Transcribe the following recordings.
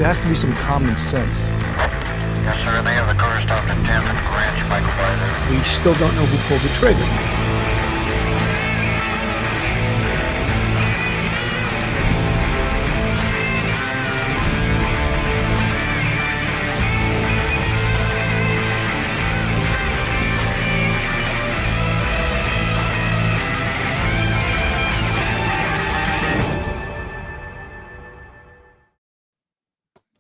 there has to be some common sense. Yes, sir. They have the car stopped at 10th and Grant. You might go by there. We still don't know who pulled the trigger.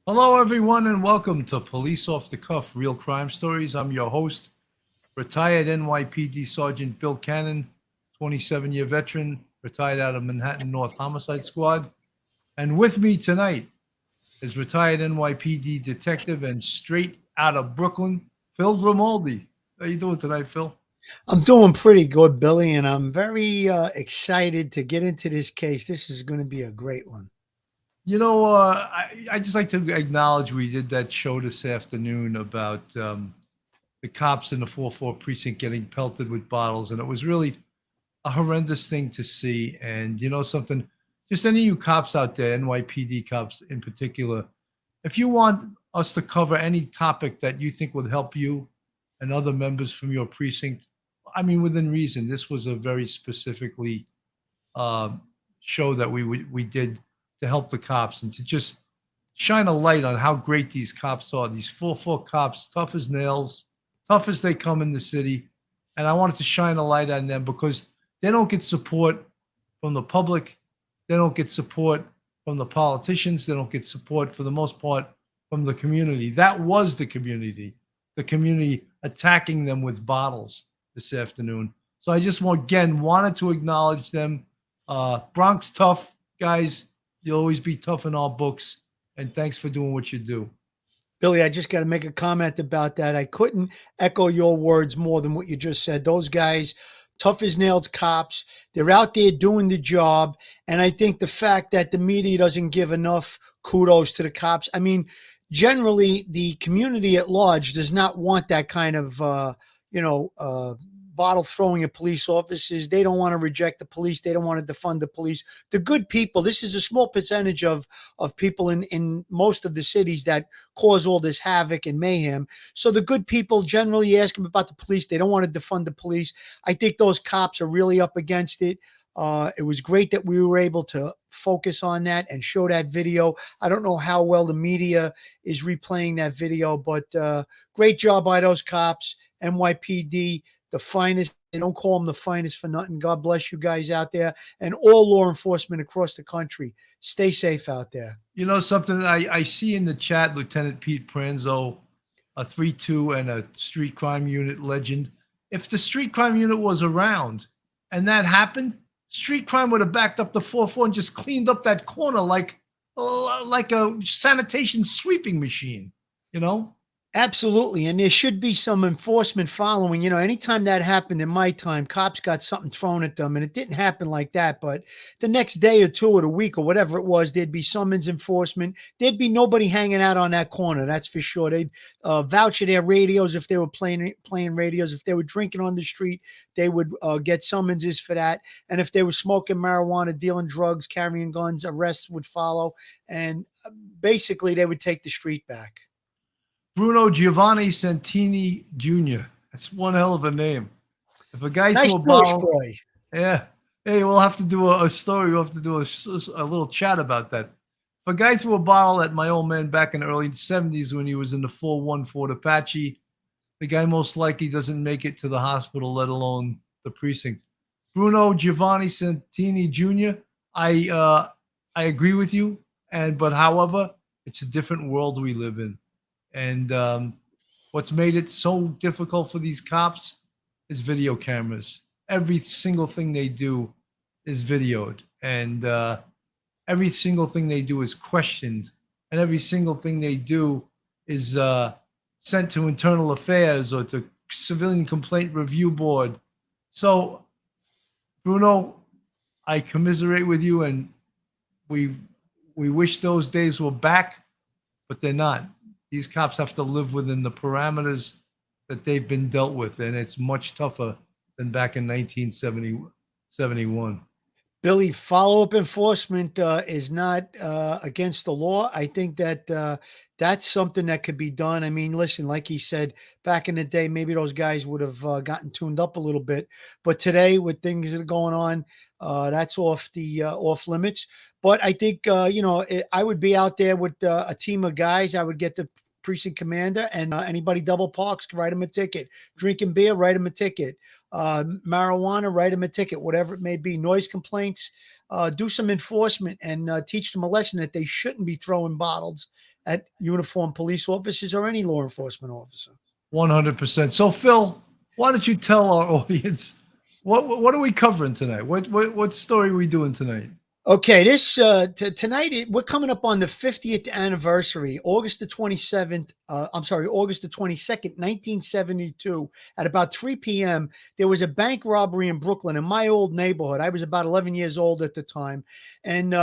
Hello, everyone, and welcome to Police Off the Cuff, Real Crime Stories. I'm your host, retired NYPD Sergeant Bill Cannon, 27-year veteran, retired out of Manhattan North Homicide Squad. And with me tonight is retired NYPD detective and straight out of Brooklyn, Phil Grimaldi. How you doing tonight, Phil? I'm doing pretty good, Billy, and I'm very excited to get into this case. This is going to be a great one. You know, I just like to acknowledge we did that show this afternoon about the cops in the 4-4 precinct getting pelted with bottles, and it was really a horrendous thing to see. And you know something, just any of you cops out there, NYPD cops in particular, if you want us to cover any topic that you think would help you and other members from your precinct, I mean, within reason, this was a very specifically show that we did to help the cops and to just shine a light on how great these cops are. These 4-4 cops, tough as nails, tough as they come in the city. And I wanted to shine a light on them because they don't get support from the public. They don't get support from the politicians. They don't get support, for the most part, from the community. That was the community attacking them with bottles this afternoon. So I just again wanted to acknowledge them. Bronx tough, guys. You'll always be tough in our books. And thanks for doing what you do. Billy, I just got to make a comment about that. I couldn't echo your words more than what you just said. Those guys, tough as nails cops, they're out there doing the job. And I think the fact that the media doesn't give enough kudos to the cops. I mean, generally, the community at large does not want that kind of, bottle throwing at police officers. They don't want to reject the police. They don't want to defund the police. The good people, this is a small percentage of people in most of the cities that cause all this havoc and mayhem. So the good people generally ask them about the police. They don't want to defund the police. I think those cops are really up against it. It was great that we were able to focus on that and show that video. I don't know how well the media is replaying that video, but great job by those cops. NYPD, the finest. They don't call them the finest for nothing. God bless you guys out there and all law enforcement across the country. Stay safe out there. You know something, I see in the chat, Lieutenant Pete Pranzo, a 3-2 and a street crime unit legend. If the street crime unit was around and that happened, street crime would have backed up the 4-4 and just cleaned up that corner like a sanitation sweeping machine, you know? Absolutely. And there should be some enforcement following. You know, anytime that happened in my time, cops got something thrown at them, and it didn't happen like that. But the next day or two or the week or whatever it was, there'd be summons enforcement. There'd be nobody hanging out on that corner. That's for sure. They'd vouch for their radios if they were playing radios. If they were drinking on the street, they would get summonses for that. And if they were smoking marijuana, dealing drugs, carrying guns, arrests would follow. And basically they would take the street back. Bruno Giovanni Santini Jr. That's one hell of a name. If a guy threw a bottle, yeah, hey, we'll have to do a story. We'll have to do a little chat about that. If a guy threw a bottle at my old man back in the early 70s when he was in the 4-1 Ford Apache, the guy most likely doesn't make it to the hospital, let alone the precinct. Bruno Giovanni Santini Jr., I agree with you, but however, it's a different world we live in. And what's made it so difficult for these cops is video cameras. Every single thing they do is videoed. And every single thing they do is questioned. And every single thing they do is sent to internal affairs or to civilian complaint review board. So, Bruno, I commiserate with you, and we wish those days were back, but they're not. These cops have to live within the parameters that they've been dealt with, and it's much tougher than back in 1971. Billy, follow-up enforcement is not against the law. I think that that's something that could be done. I mean, listen, like he said, back in the day, maybe those guys would have gotten tuned up a little bit, but today, with things that are going on, that's off limits. But I think I would be out there with a team of guys. I would get the precinct commander, and anybody double parks, write them a ticket. Drinking beer, write them a ticket. Marijuana, write them a ticket, whatever it may be. Noise complaints, do some enforcement and teach them a lesson that they shouldn't be throwing bottles at uniformed police officers or any law enforcement officer. 100%. So, Phil, why don't you tell our audience what are we covering tonight? What story are we doing tonight? Okay, this tonight we're coming up on the 50th anniversary, August the 22nd, 1972. At about 3 p.m., there was a bank robbery in Brooklyn in my old neighborhood. I was about 11 years old at the time, and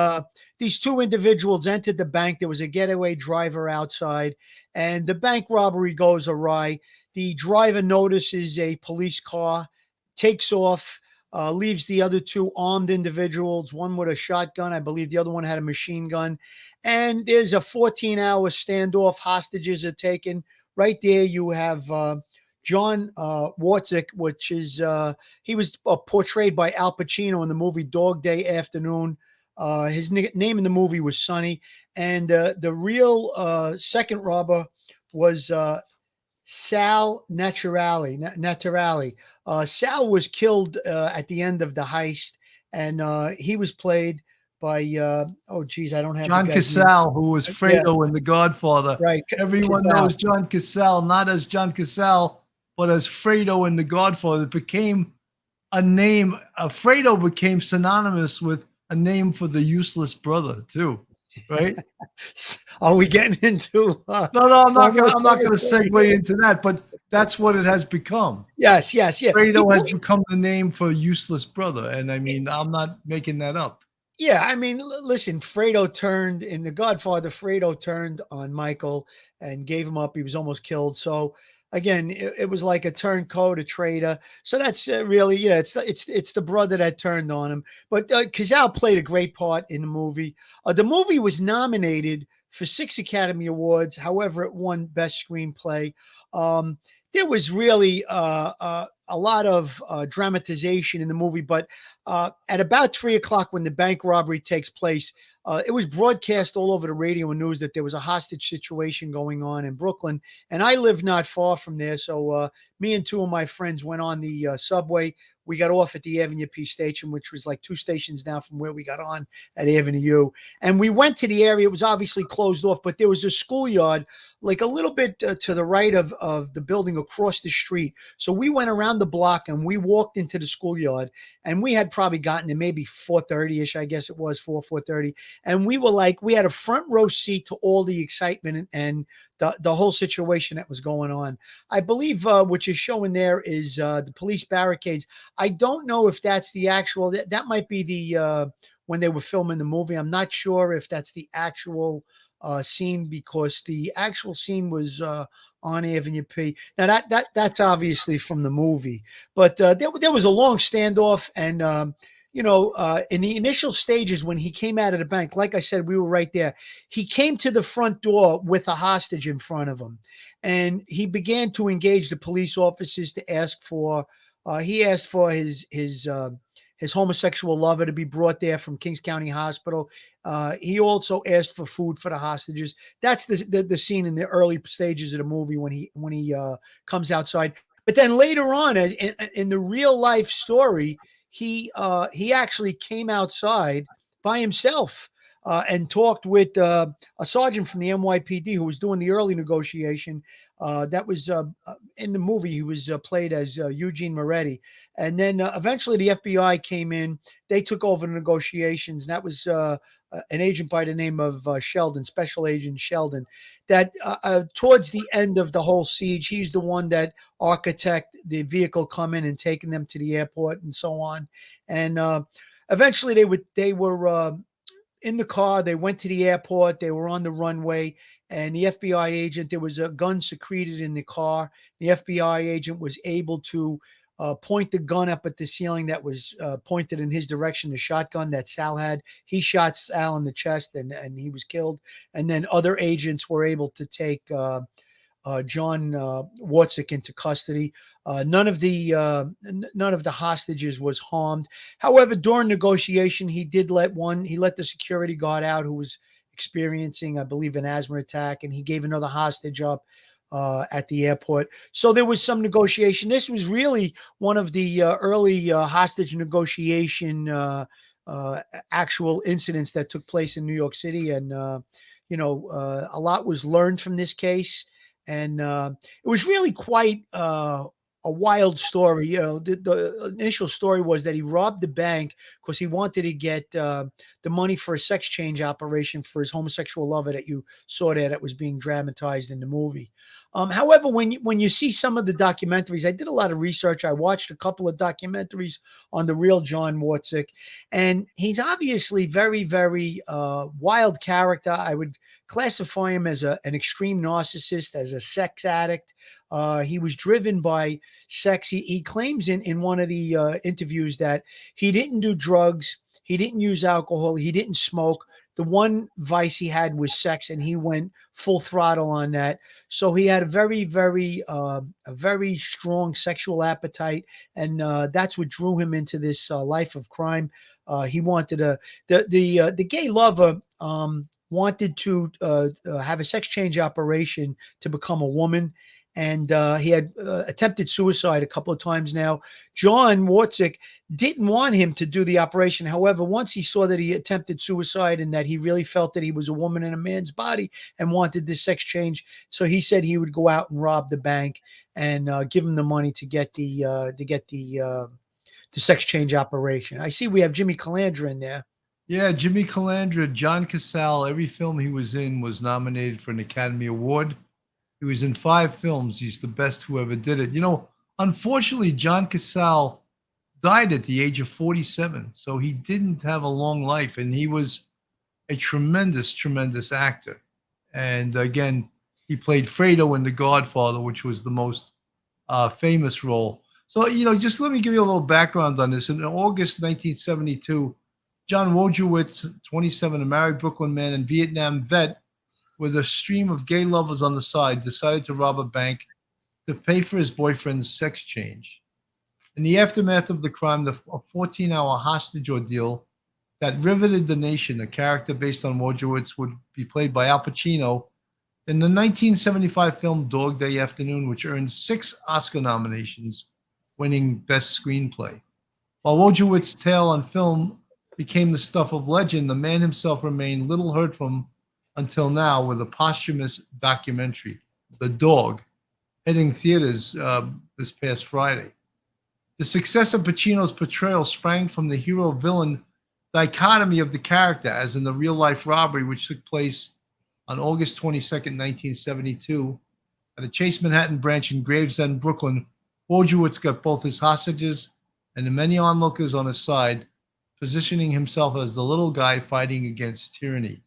these two individuals entered the bank. There was a getaway driver outside, and the bank robbery goes awry. The driver notices a police car, takes off. Leaves the other two armed individuals, one with a shotgun. I believe the other one had a machine gun. And there's a 14-hour standoff. Hostages are taken. Right there, you have John Wojtowicz, which is, he was portrayed by Al Pacino in the movie Dog Day Afternoon. His name in the movie was Sonny. And the real second robber was Sal Naturali. Sal was killed at the end of the heist, and he was played by I don't have John Cassell, who was Fredo in The Godfather. Right. Everyone knows John Cassell, not as John Cassell, but as Fredo in The Godfather. It became a name. Fredo became synonymous with a name for the useless brother too. Right? Are we getting into? No, I'm not going to segue into that, but that's what it has become. Yes. Fredo has become the name for useless brother, and I mean, I'm not making that up. Yeah, I mean, listen, Fredo turned in The Godfather. Fredo turned on Michael and gave him up. He was almost killed. So again, it was like a turncoat, a traitor. So that's really, it's the brother that turned on him. But Cazal played a great part in the movie. The movie was nominated for 6 Academy Awards. However, it won Best Screenplay. There was really a lot of dramatization in the movie, but at about 3 o'clock when the bank robbery takes place, it was broadcast all over the radio and news that there was a hostage situation going on in Brooklyn. And I live not far from there. So me and two of my friends went on the subway. We got off at the Avenue P station, which was like 2 stations down from where we got on at Avenue U. And we went to the area. It was obviously closed off, but there was a schoolyard like a little bit to the right of the building across the street. So we went around the block and we walked into the schoolyard, and we had probably gotten to maybe 4:30-ish, I guess it was 4:30. And we were like, we had a front row seat to all the excitement and the whole situation that was going on. I believe what you're showing there is the police barricades. I don't know if that's the actual, that might be the, when they were filming the movie. I'm not sure if that's the actual scene, because the actual scene was on Avenue P. Now that's obviously from the movie, but there was a long standoff, and in the initial stages when he came out of the bank, like I said, we were right there. He came to the front door with a hostage in front of him, and he began to engage the police officers to ask for. He asked for his homosexual lover to be brought there from Kings County Hospital. He also asked for food for the hostages. That's the scene in the early stages of the movie when he comes outside. But then later on, in the real life story, he actually came outside by himself and talked with a sergeant from the NYPD who was doing the early negotiation. That was in the movie. He was played as Eugene Moretti. And then eventually the FBI came in. They took over the negotiations. And that was an agent by the name of Sheldon, Special Agent Sheldon, that towards the end of the whole siege, he's the one that architect the vehicle coming and taking them to the airport and so on. And eventually they were in the car. They went to the airport. They were on the runway. And the FBI agent, there was a gun secreted in the car. The FBI agent was able to point the gun up at the ceiling that was pointed in his direction, the shotgun that Sal had. He shot Sal in the chest, and he was killed. And then other agents were able to take John Wojtowicz into custody. None of the hostages was harmed. However, during negotiation, he let the security guard out who was experiencing, I believe, an asthma attack, and he gave another hostage up at the airport. So there was some negotiation. This was really one of the early hostage negotiation actual incidents that took place in New York City. And, a lot was learned from this case. And it was really quite a wild story. The initial story was that he robbed the bank because he wanted to get the money for a sex change operation for his homosexual lover that you saw there that was being dramatized in the movie. However, when you see some of the documentaries, I did a lot of research. I watched a couple of documentaries on the real John Wojtowicz, and he's obviously very, very wild character. I would classify him as an extreme narcissist, as a sex addict. He was driven by sex. He claims in one of the interviews that he didn't do drugs, he didn't use alcohol, he didn't smoke. The one vice he had was sex, and he went full throttle on that. So he had a very, very, a very strong sexual appetite, and that's what drew him into this life of crime. He wanted the gay lover wanted to have a sex change operation to become a woman. And he had attempted suicide a couple of times now. John Wojtowicz didn't want him to do the operation. However, once he saw that he attempted suicide and that he really felt that he was a woman in a man's body and wanted this sex change, so he said he would go out and rob the bank and give him the money to get the sex change operation. I see we have Jimmy Calandra in there. Yeah, Jimmy Calandra, John Casale, every film he was in was nominated for an Academy Award. He was in 5 films. He's the best who ever did it. Unfortunately, John Casale died at the age of 47. So he didn't have a long life. And he was a tremendous, tremendous actor. And again, he played Fredo in The Godfather, which was the most famous role. So, just let me give you a little background on this. In August 1972, John Wojtowicz, 27, a married Brooklyn man and Vietnam vet, with a stream of gay lovers on the side, decided to rob a bank to pay for his boyfriend's sex change. In the aftermath of the crime, a 14-hour hostage ordeal that riveted the nation, a character based on Wojtowicz would be played by Al Pacino in the 1975 film Dog Day Afternoon, which earned 6 Oscar nominations, winning Best Screenplay. While Wojowitz's tale on film became the stuff of legend, the man himself remained little heard from until now, with a posthumous documentary, The Dog, hitting theaters this past Friday. The success of Pacino's portrayal sprang from the hero-villain dichotomy of the character, as in the real-life robbery, which took place on August 22nd, 1972, at a Chase Manhattan branch in Gravesend, Brooklyn. Wojtowicz got both his hostages and the many onlookers on his side, positioning himself as the little guy fighting against tyranny.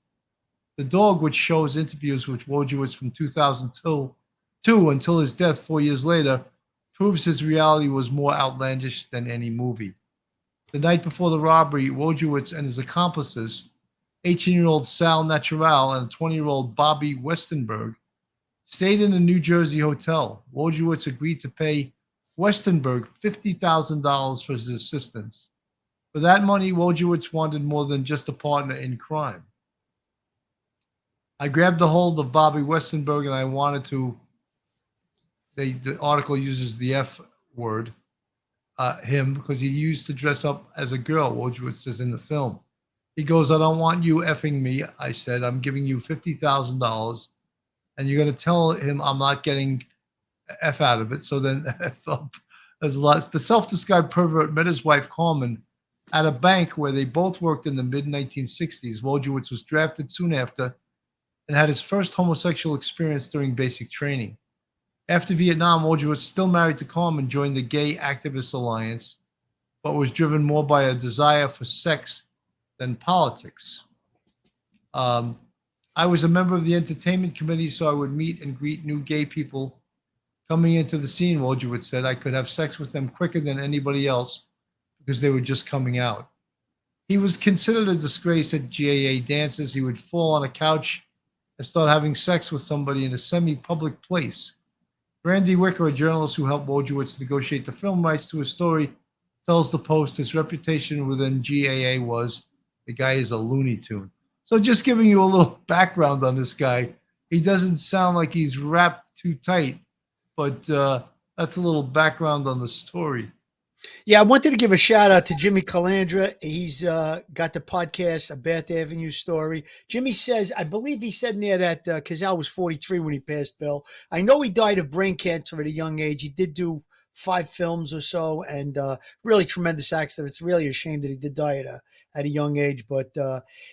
The Dog, which shows interviews with Wojtowicz from 2002 until his death 4 years later, proves his reality was more outlandish than any movie. The night before the robbery, Wojtowicz and his accomplices, 18-year-old Sal Natural and 20-year-old Bobby Westenberg, stayed in a New Jersey hotel. Wojtowicz agreed to pay Westenberg $50,000 for his assistance. For that money, Wojtowicz wanted more than just a partner in crime. I grabbed a hold of Bobby Westenberg and I wanted to, the article uses the F word, him, because he used to dress up as a girl, Wojtowicz says in the film. He goes, "I don't want you effing me." I said, "I'm giving you $50,000 and you're going to tell him I'm not getting F out of it." So then F up. There's a lot. The self-described pervert met his wife, Carmen, at a bank where they both worked in the mid-1960s. Wojtowicz was drafted soon after and had his first homosexual experience during basic training. After Vietnam, Wojtowicz, still married to Carmen, joined the Gay Activist Alliance, but was driven more by a desire for sex than politics. I was a member of the entertainment committee, so I would meet and greet new gay people Coming into the scene, Wojtowicz said, I could have sex with them quicker than anybody else because they were just coming out. He was considered a disgrace at GAA dances. He would fall on a couch and start having sex with somebody in a semi-public place. Randy Wicker, a journalist who helped Wojtowicz negotiate the film rights to his story, tells the Post his reputation within GAA was the guy is a Looney Tune. So just giving you a little background on this guy, he doesn't sound like he's wrapped too tight, but that's a little background on the story. Yeah, I wanted to give a shout out to Jimmy Calandra. He's got the podcast, A Bath Avenue Story. Jimmy says, I believe he said in there that Cazal was 43 when he passed, Bill. I know he died of brain cancer at a young age. He did do 5 films or so, and really tremendous actor. It's really a shame that he did die at a young age. But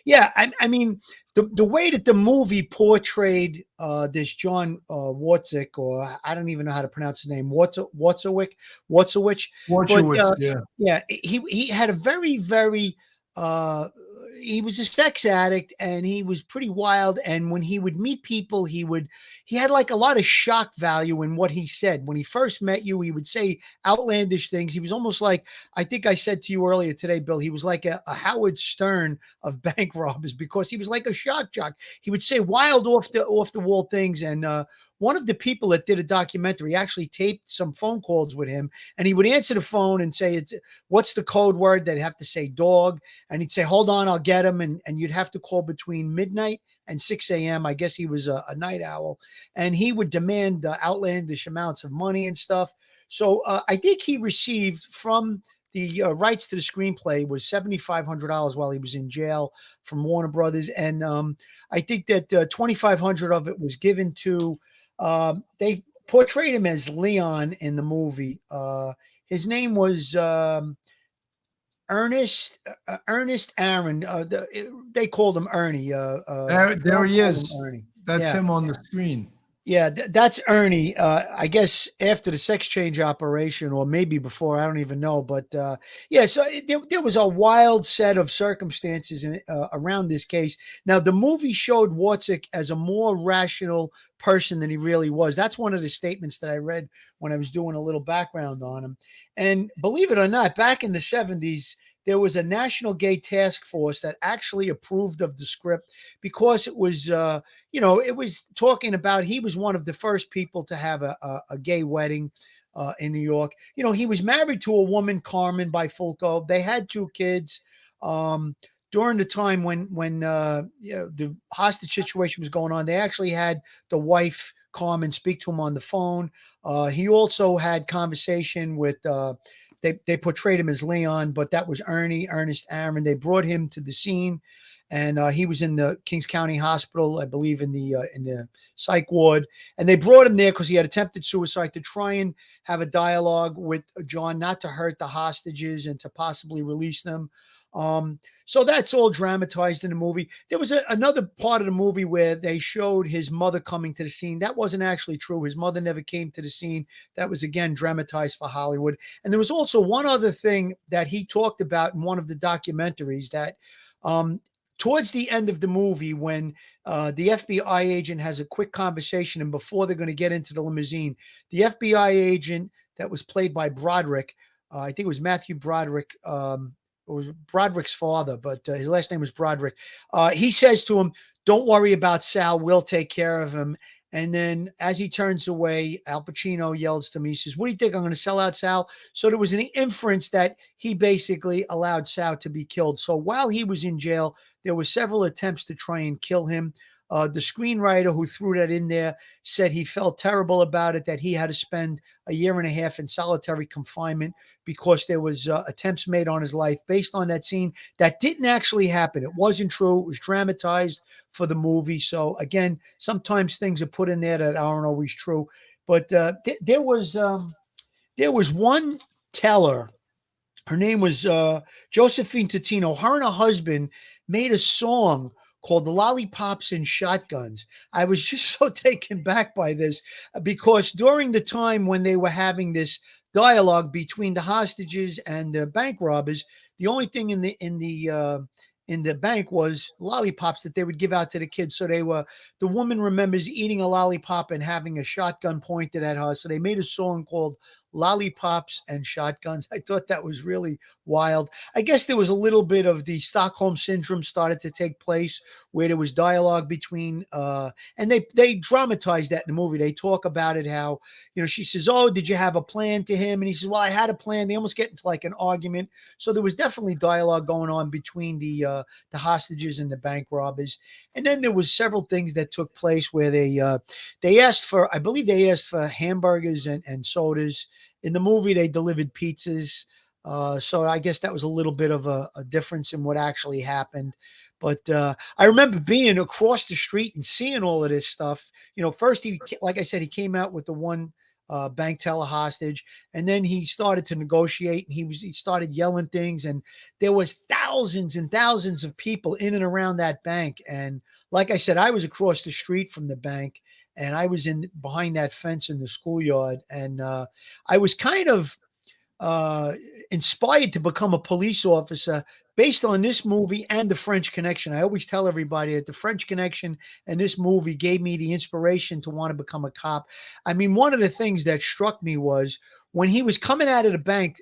yeah, I mean, the way that the movie portrayed this John Wojtowicz, or I don't even know how to pronounce his name, Wojtowicz, but, yeah, he had a very, very he was a sex addict and he was pretty wild. And when he would meet people, he had like a lot of shock value in what he said. When he first met you, he would say outlandish things. He was almost like, I think I said to you earlier today, Bill, he was like a Howard Stern of bank robbers because he was like a shock jock. He would say wild off the wall things. And one of the people that did a documentary actually taped some phone calls with him, and he would answer the phone and say, what's the code word? They'd have to say dog. And he'd say, hold on, I'll get him. And you'd have to call between midnight and 6 a.m. I guess he was a night owl, and he would demand outlandish amounts of money and stuff. So I think he received from the rights to the screenplay was $7,500 while he was in jail from Warner Brothers. And I think that $2,500 of it was given to, they portrayed him as Leon in the movie. His name was Ernest Aaron. They called him Ernie. There he is. Ernie. That's Yeah. him on the screen. Yeah, that's Ernie. I guess after the sex change operation, or maybe before, I don't even know. But yeah, so there was a wild set of circumstances around this case. Now, the movie showed Wojtowicz as a more rational person than he really was. That's one of the statements that I read when I was doing a little background on him. And believe it or not, back in the 70s, there was a National Gay Task Force that actually approved of the script because it was, it was talking about he was one of the first people to have a gay wedding in New York. You know, he was married to a woman, Carmen Bifulco. They had 2 kids. During the time when the hostage situation was going on, they actually had the wife, Carmen, speak to him on the phone. He also had conversation with they portrayed him as Leon, but that was Ernest Aaron. They brought him to the scene, and he was in the Kings County Hospital, I believe, in the psych ward. And they brought him there because he had attempted suicide, to try and have a dialogue with John, not to hurt the hostages and to possibly release them. So that's all dramatized in the movie. There was another part of the movie where they showed his mother coming to the scene. That wasn't actually true. His mother never came to the scene. That was, again, dramatized for Hollywood. And there was also one other thing that he talked about in one of the documentaries, that towards the end of the movie, when the FBI agent has a quick conversation, and before they're going to get into the limousine, the FBI agent that was played by Broderick, I think it was Matthew Broderick, it was Broderick's father, but his last name was Broderick. He says to him, don't worry about Sal. We'll take care of him. And then as he turns away, Al Pacino yells to me, he says, what do you think? I'm going to sell out Sal? So there was an inference that he basically allowed Sal to be killed. So while he was in jail, there were several attempts to try and kill him. The screenwriter who threw that in there said he felt terrible about it, that he had to spend a year and a half in solitary confinement because there was attempts made on his life based on that scene. That didn't actually happen. It wasn't true. It was dramatized for the movie. So again, sometimes things are put in there that aren't always true. But there was one teller. Her name was Josephine Totino. Her and her husband made a song called The Lollipops and Shotguns. I was just so taken back by this because during the time when they were having this dialogue between the hostages and the bank robbers, the only thing in the in the bank was lollipops that they would give out to the kids. So the woman remembers eating a lollipop and having a shotgun pointed at her. So they made a song called Lollipops and Shotguns. I thought that was really wild. I guess there was a little bit of the Stockholm syndrome started to take place where there was dialogue between, and they dramatized that in the movie. They talk about it, how, she says, "Oh, did you have a plan to him?" And he says, "Well, I had a plan." They almost get into like an argument. So there was definitely dialogue going on between the hostages and the bank robbers. And then there was several things that took place where they asked for, I believe they asked for hamburgers and sodas. In the movie, they delivered pizzas. So I guess that was a little bit of a difference in what actually happened. But I remember being across the street and seeing all of this stuff. First, like I said, he came out with the one bank teller hostage, and then he started to negotiate, and he started yelling things, and there was thousands and thousands of people in and around that bank. And like I said, I was across the street from the bank, and I was in behind that fence in the schoolyard, and I was kind of inspired to become a police officer based on this movie and The French Connection. I always tell everybody that The French Connection and this movie gave me the inspiration to want to become a cop. I mean, one of the things that struck me was when he was coming out of the bank,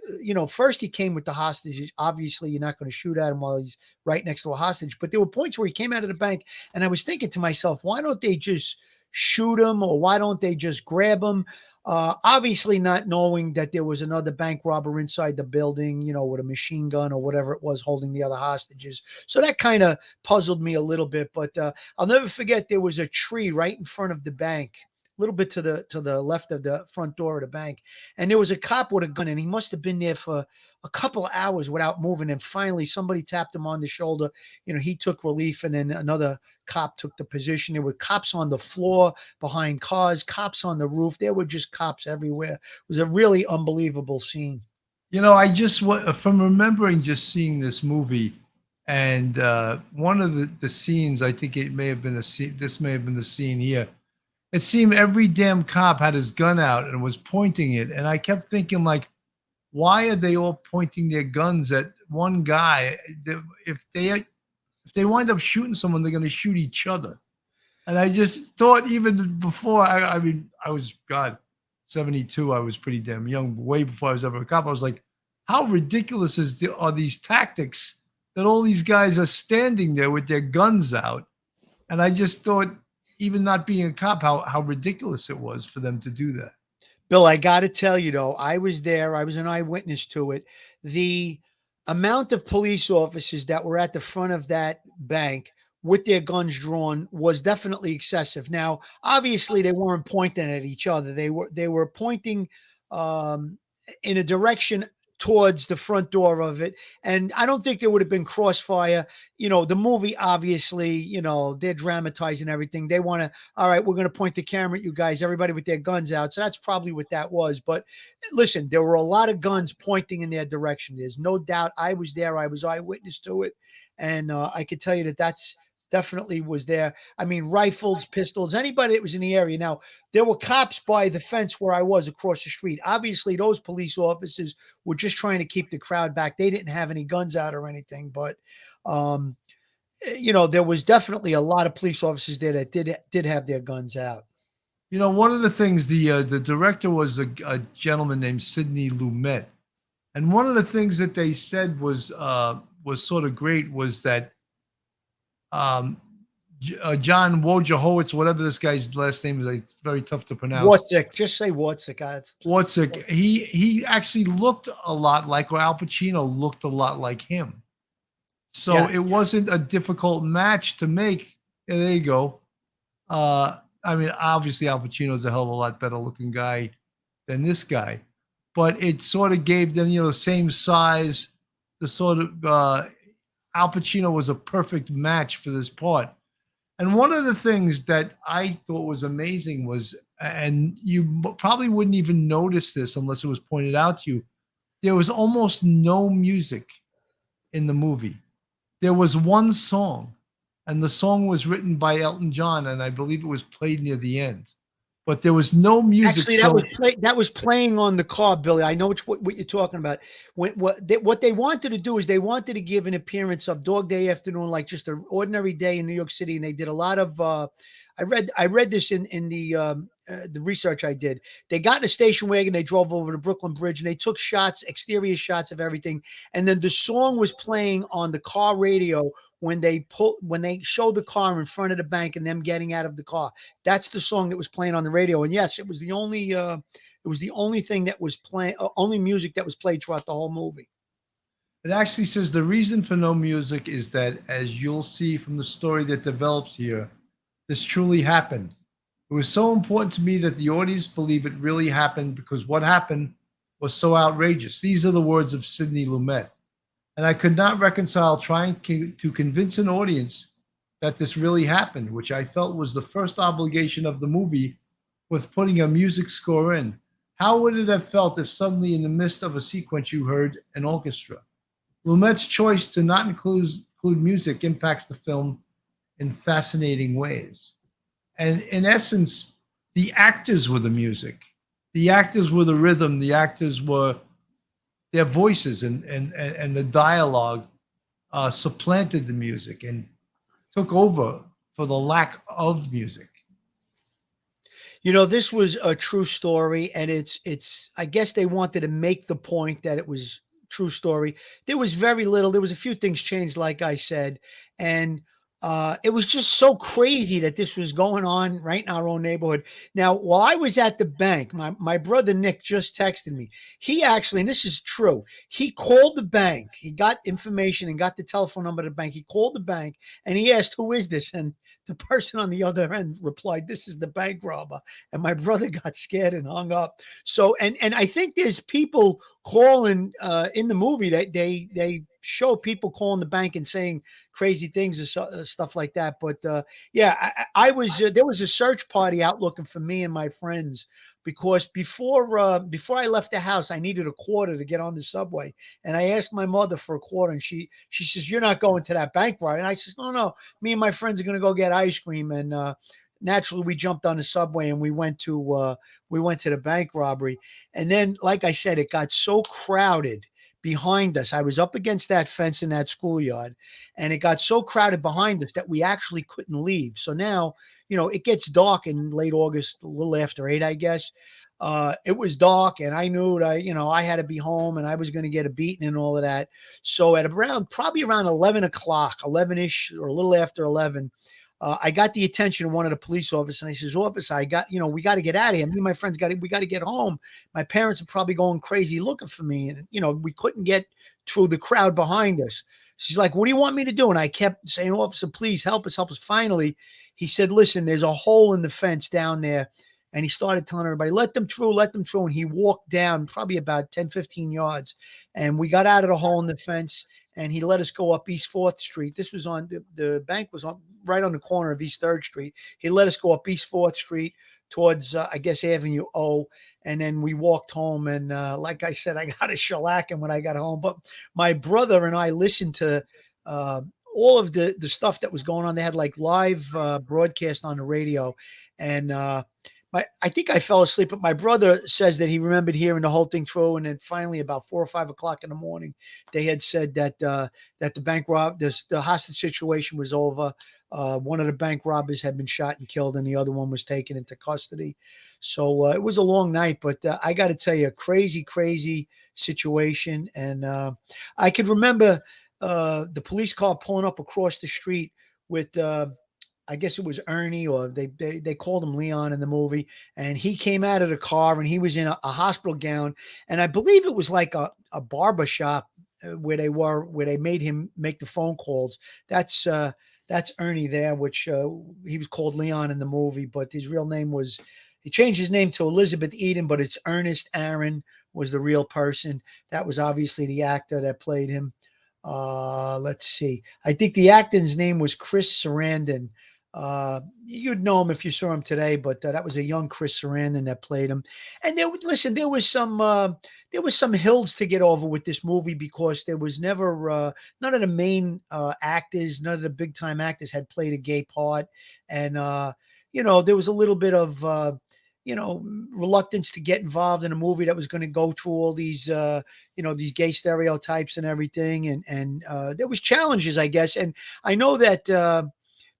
first he came with the hostage. Obviously, you're not going to shoot at him while he's right next to a hostage. But there were points where he came out of the bank, and I was thinking to myself, why don't they just shoot him, or why don't they just grab him? Obviously not knowing that there was another bank robber inside the building, with a machine gun or whatever it was holding the other hostages. So that kind of puzzled me a little bit, but I'll never forget there was a tree right in front of the bank, a little bit to the left of the front door of the bank. And there was a cop with a gun, and he must have been there for a couple of hours without moving. And finally somebody tapped him on the shoulder. He took relief, and then another cop took the position. There were cops on the floor behind cars, cops on the roof. There were just cops everywhere. It was a really unbelievable scene. I just, from remembering just seeing this movie, and one of the scenes, I think it may have been this may have been the scene here. It seemed every damn cop had his gun out and was pointing it. And I kept thinking, like, why are they all pointing their guns at one guy? If they wind up shooting someone, they're going to shoot each other. And I just thought, even before, I mean, I was, 72, I was pretty damn young, way before I was ever a cop. I was like, how ridiculous are these tactics that all these guys are standing there with their guns out? And I just thought, even not being a cop, how ridiculous it was for them to do that. Bill, I got to tell you, though, I was there. I was an eyewitness to it. The amount of police officers that were at the front of that bank with their guns drawn was definitely excessive. Now, obviously, they weren't pointing at each other. They were pointing in a direction towards the front door of it. And I don't think there would have been crossfire. The movie, obviously, they're dramatizing everything. They want to, all right, we're going to point the camera at you guys, everybody with their guns out. So that's probably what that was. But listen, there were a lot of guns pointing in their direction. There's no doubt. I was there. I was eyewitness to it. And I could tell you that's definitely was there. I mean, rifles, pistols, anybody that was in the area. Now, there were cops by the fence where I was across the street. Obviously, those police officers were just trying to keep the crowd back. They didn't have any guns out or anything, but there was definitely a lot of police officers there that did have their guns out. One of the things, the director was a gentleman named Sidney Lumet, and one of the things that they said was sort of great was that John Wojtowicz, whatever this guy's last name is, it's very tough to pronounce. Wojcik, just say Wojcik. Wojcik. He actually looked a lot like, or Al Pacino looked a lot like him. So yeah. It wasn't a difficult match to make. Yeah, there you go. I mean, obviously Al Pacino's a hell of a lot better looking guy than this guy, but it sort of gave them, the same size, the sort of, Al Pacino was a perfect match for this part. And one of the things that I thought was amazing was, and you probably wouldn't even notice this unless it was pointed out to you, there was almost no music in the movie. There was one song, and the song was written by Elton John, and I believe it was played near the end. but there was no music. Actually, that was playing on the car, Billy. I know what you're talking about. What they wanted to do is they wanted to give an appearance of Dog Day Afternoon, like just an ordinary day in New York City, and they did a lot of. I read this in the research I did. They got in a station wagon, they drove over the Brooklyn Bridge, and they took exterior shots of everything. And then the song was playing on the car radio when they showed the car in front of the bank and them getting out of the car. That's the song that was playing on the radio. And yes, it was the only thing that was playing, only music that was played throughout the whole movie. It actually says the reason for no music is that, as you'll see from the story that develops here, this truly happened. It was so important to me that the audience believe it really happened because what happened was so outrageous. These are the words of Sidney Lumet. And I could not reconcile trying to convince an audience that this really happened, which I felt was the first obligation of the movie with putting a music score in. How would it have felt if suddenly in the midst of a sequence you heard an orchestra? Lumet's choice to not include music impacts the film in fascinating ways. And in essence, the actors were the music. The actors were the rhythm. The actors were their voices, and the dialogue supplanted the music and took over for the lack of music. You know, this was a true story, and it's I guess they wanted to make the point that it was true story. There was very little. There was a few things changed, like I said, and it was just so crazy that this was going on right in our own neighborhood. Now, while I was at the bank, my brother Nick just texted me. He actually, and this is true, he called the bank. He got information and got the telephone number of the bank. He called the bank and he asked, "Who is this?" And the person on the other end replied, "This is the bank robber." And my brother got scared and hung up. So, and I think there's people calling in the movie that they show people calling the bank and saying crazy things or stuff like that. But yeah, I was there was a search party out looking for me and my friends because before I left the house, I needed a quarter to get on the subway, and I asked my mother for a quarter, and she says, "You're not going to that bank, right?" And I says, "No, me and my friends are going to go get ice cream." And naturally, we jumped on the subway and we went to the bank robbery. And then, like I said, it got so crowded behind us. I was up against that fence in that schoolyard, and it got so crowded behind us that we actually couldn't leave. So now, you know, it gets dark in late August, a little after 8, I guess. It was dark, and I knew that, you know, I had to be home and I was going to get a beating and all of that. So at probably around 11 o'clock, 11-ish or a little after 11, I got the attention of one of the police officers, and I says, "Officer, we got to get out of here. Me and my friends we got to get home. My parents are probably going crazy looking for me." And, you know, we couldn't get through the crowd behind us. She's like, "What do you want me to do?" And I kept saying, "Officer, please help us, help us." Finally, he said, "Listen, there's a hole in the fence down there." And he started telling everybody, let them through, let them through. And he walked down probably about 10, 15 yards. And we got out of the hole in the fence, and he let us go up East 4th Street. This was on the bank was on right on the corner of East 3rd Street. He let us go up East 4th Street towards, I guess, Avenue O. And then we walked home. And like I said, I got a shellacking when I got home. But my brother and I listened to all of the stuff that was going on. They had like live broadcast on the radio. And I think I fell asleep, but my brother says that he remembered hearing the whole thing through. And then finally, about 4 or 5 o'clock in the morning, they had said that the bank the hostage situation was over. One of the bank robbers had been shot and killed, and the other one was taken into custody. So it was a long night, but I got to tell you, a crazy, crazy situation. And I could remember the police car pulling up across the street with I guess it was Ernie, or they called him Leon in the movie. And he came out of the car and he was in a hospital gown. And I believe it was like a barber shop where they made him make the phone calls. That's Ernie there, which he was called Leon in the movie, but his real name he changed his name to Elizabeth Eden, but it's Ernest Aaron was the real person. That was obviously the actor that played him. Let's see. I think the actor's name was Chris Sarandon. You'd know him if you saw him today, but that was a young Chris Sarandon that played him. And there was some hills to get over with this movie, because there was never none of the main actors, none of the big time actors had played a gay part. And you know, there was a little bit of reluctance to get involved in a movie that was going to go through all these, these gay stereotypes and everything. And there was challenges, I guess. And I know that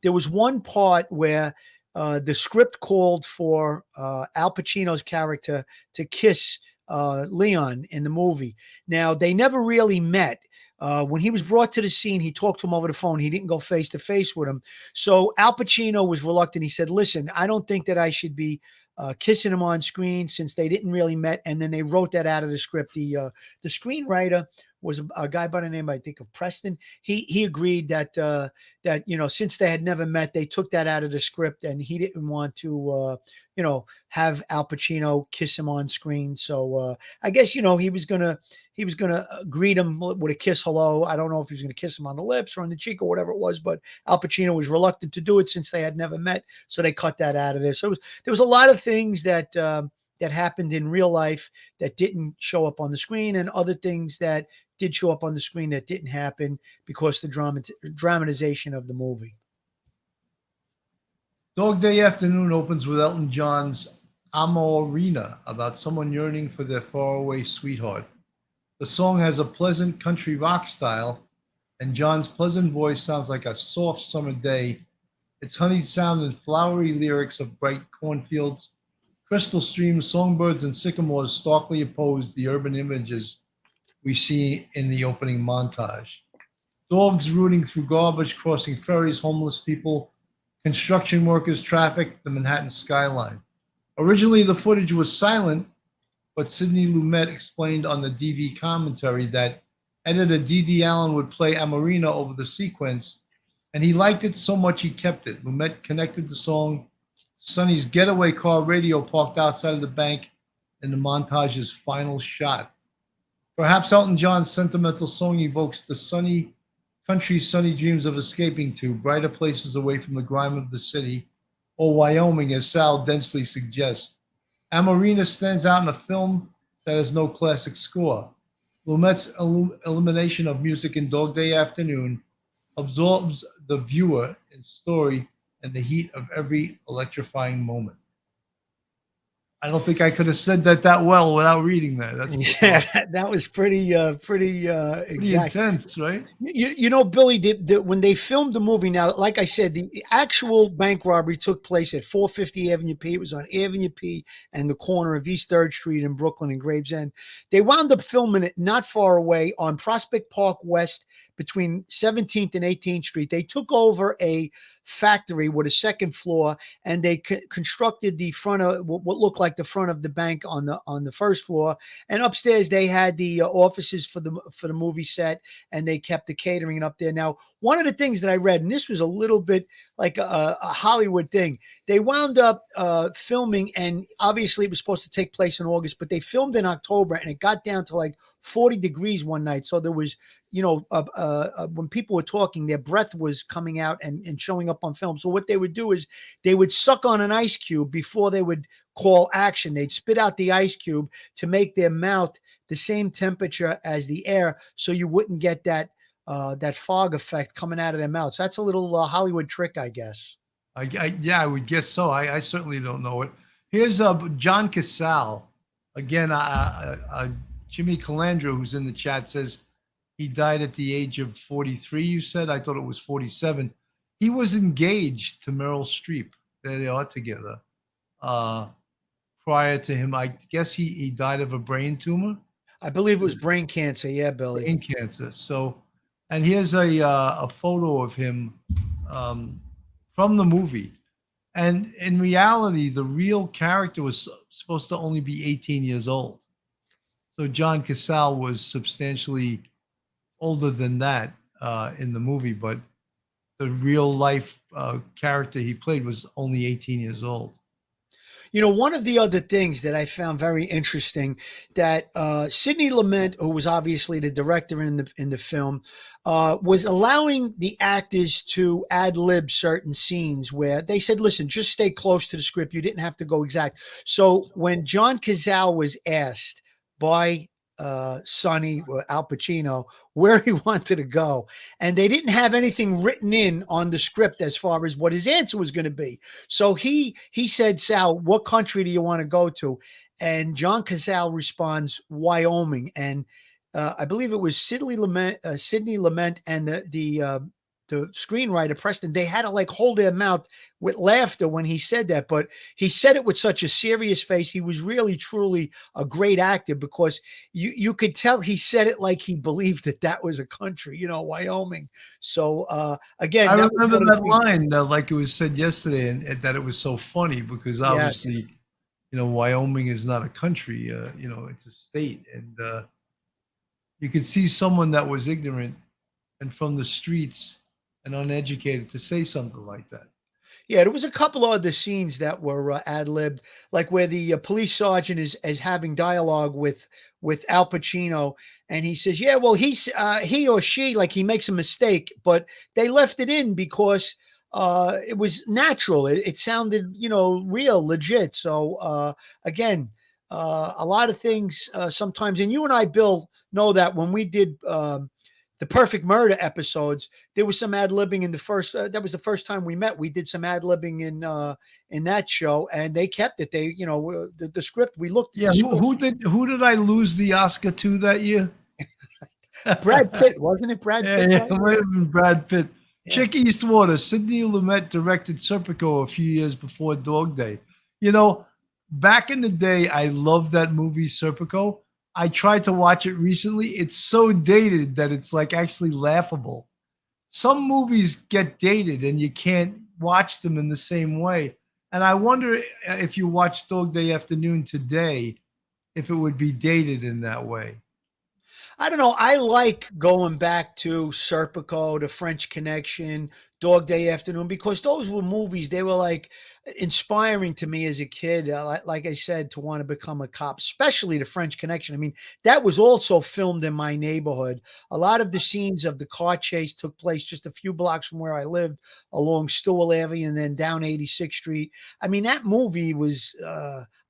there was one part where the script called for Al Pacino's character to kiss Leon in the movie. Now, they never really met. When he was brought to the scene, he talked to him over the phone. He didn't go face to face with him. So Al Pacino was reluctant. He said, listen, I don't think that I should be kissing him on screen since they didn't really met. And then they wrote that out of the script. The screenwriter was a guy by the name, I think, of Preston. He agreed that since they had never met, they took that out of the script, and he didn't want to have Al Pacino kiss him on screen. So I guess he was gonna greet him with a kiss hello. I don't know if he was gonna kiss him on the lips or on the cheek or whatever it was, but Al Pacino was reluctant to do it since they had never met, so they cut that out of there. So there was a lot of things that happened in real life that didn't show up on the screen, and other things that did show up on the screen that didn't happen because the dramatization of the movie. Dog Day Afternoon opens with Elton John's Amorina, about someone yearning for their faraway sweetheart. The song has a pleasant country rock style, and John's pleasant voice sounds like a soft summer day. Its honeyed sound and flowery lyrics of bright cornfields, crystal streams, songbirds, and sycamores starkly oppose the urban images we see in the opening montage. Dogs rooting through garbage, crossing ferries, homeless people, construction workers, traffic, the Manhattan skyline. Originally, the footage was silent, but Sidney Lumet explained on the DV commentary that editor D.D. Allen would play Amorina over the sequence, and he liked it so much he kept it. Lumet connected the song to Sonny's getaway car radio parked outside of the bank in the montage's final shot. Perhaps Elton John's sentimental song evokes the sunny dreams of escaping to brighter places away from the grime of the city, or Wyoming, as Sal densely suggests. Amorina stands out in a film that has no classic score. Lumet's elimination of music in Dog Day Afternoon absorbs the viewer in story and the heat of every electrifying moment. I don't think I could have said that well without reading that. That was pretty exact. Intense, right? Billy, when they filmed the movie, now, like I said, the actual bank robbery took place at 450 Avenue P. It was on Avenue P and the corner of East 3rd Street in Brooklyn and Gravesend. They wound up filming it not far away on Prospect Park West between 17th and 18th Street. They took over a factory with a second floor, and they constructed the front of what looked like the front of the bank on the first floor, and upstairs they had the offices for the movie set, and they kept the catering up there. Now, one of the things that I read, and this was a little bit like a Hollywood thing, they wound up filming, and obviously it was supposed to take place in August, but they filmed in October, and it got down to like 40 degrees one night. So there was, when people were talking, their breath was coming out and showing up on film. So what they would do is they would suck on an ice cube before they would call action. They'd spit out the ice cube to make their mouth the same temperature as the air, so you wouldn't get that fog effect coming out of their mouth. So that's a little Hollywood trick, I guess. I would guess so. I certainly don't know it. Here's John Casal. Again, Jimmy Calandra, who's in the chat, says he died at the age of 43, you said? I thought it was 47. He was engaged to Meryl Streep. There they are together. Prior to him, I guess he died of a brain tumor. I believe it was brain cancer. Yeah, Billy. Brain cancer. So, and here's a photo of him from the movie. And in reality, the real character was supposed to only be 18 years old. So John Casal was substantially older than that in the movie, but the real life character he played was only 18 years old. One of the other things that I found very interesting, that Sidney Lumet, who was obviously the director in the film, was allowing the actors to ad-lib certain scenes where they said, listen, just stay close to the script. You didn't have to go exact. So when John Cazale was asked by Sonny, Al Pacino, where he wanted to go. And they didn't have anything written in on the script as far as what his answer was going to be. So he said, Sal, what country do you want to go to? And John Cazale responds, Wyoming. And I believe it was Sidney Lumet and the screenwriter Preston, they had to like hold their mouth with laughter when he said that, but he said it with such a serious face. He was really, truly a great actor because you could tell he said it like he believed that was a country, Wyoming. So again, I remember that line like it was said yesterday, and that it was so funny because obviously, Wyoming is not a country, it's a state, and you could see someone that was ignorant and from the streets and uneducated to say something like that. Yeah, there was a couple of other scenes that were ad-libbed, like where the police sergeant is having dialogue with Al Pacino, and he says, "Yeah, well, he or she, like he makes a mistake, but they left it in because it was natural. It sounded, real, legit." So again, a lot of things sometimes, and you and I, Bill, know that when we did the Perfect Murder episodes, there was some ad-libbing in the first. That was the first time we met. We did some ad-libbing in that show, and they kept it. They, the script. We looked. Yeah, who did I lose the Oscar to that year? Brad Pitt, wasn't it? Brad Pitt. Yeah, it might have been Brad Pitt. Yeah. Chick Eastwater, Sidney Lumet directed Serpico a few years before Dog Day. Back in the day, I loved that movie Serpico. I tried to watch it recently. It's so dated that it's like actually laughable. Some movies get dated and you can't watch them in the same way. And I wonder if you watch Dog Day Afternoon today, if it would be dated in that way. I don't know. I like going back to Serpico, The French Connection, Dog Day Afternoon, because those were movies. They were like inspiring to me as a kid. Like I said, to want to become a cop, especially The French Connection. I mean, that was also filmed in my neighborhood. A lot of the scenes of the car chase took place just a few blocks from where I lived, along Stewart Avenue and then down 86th Street. I mean, that movie was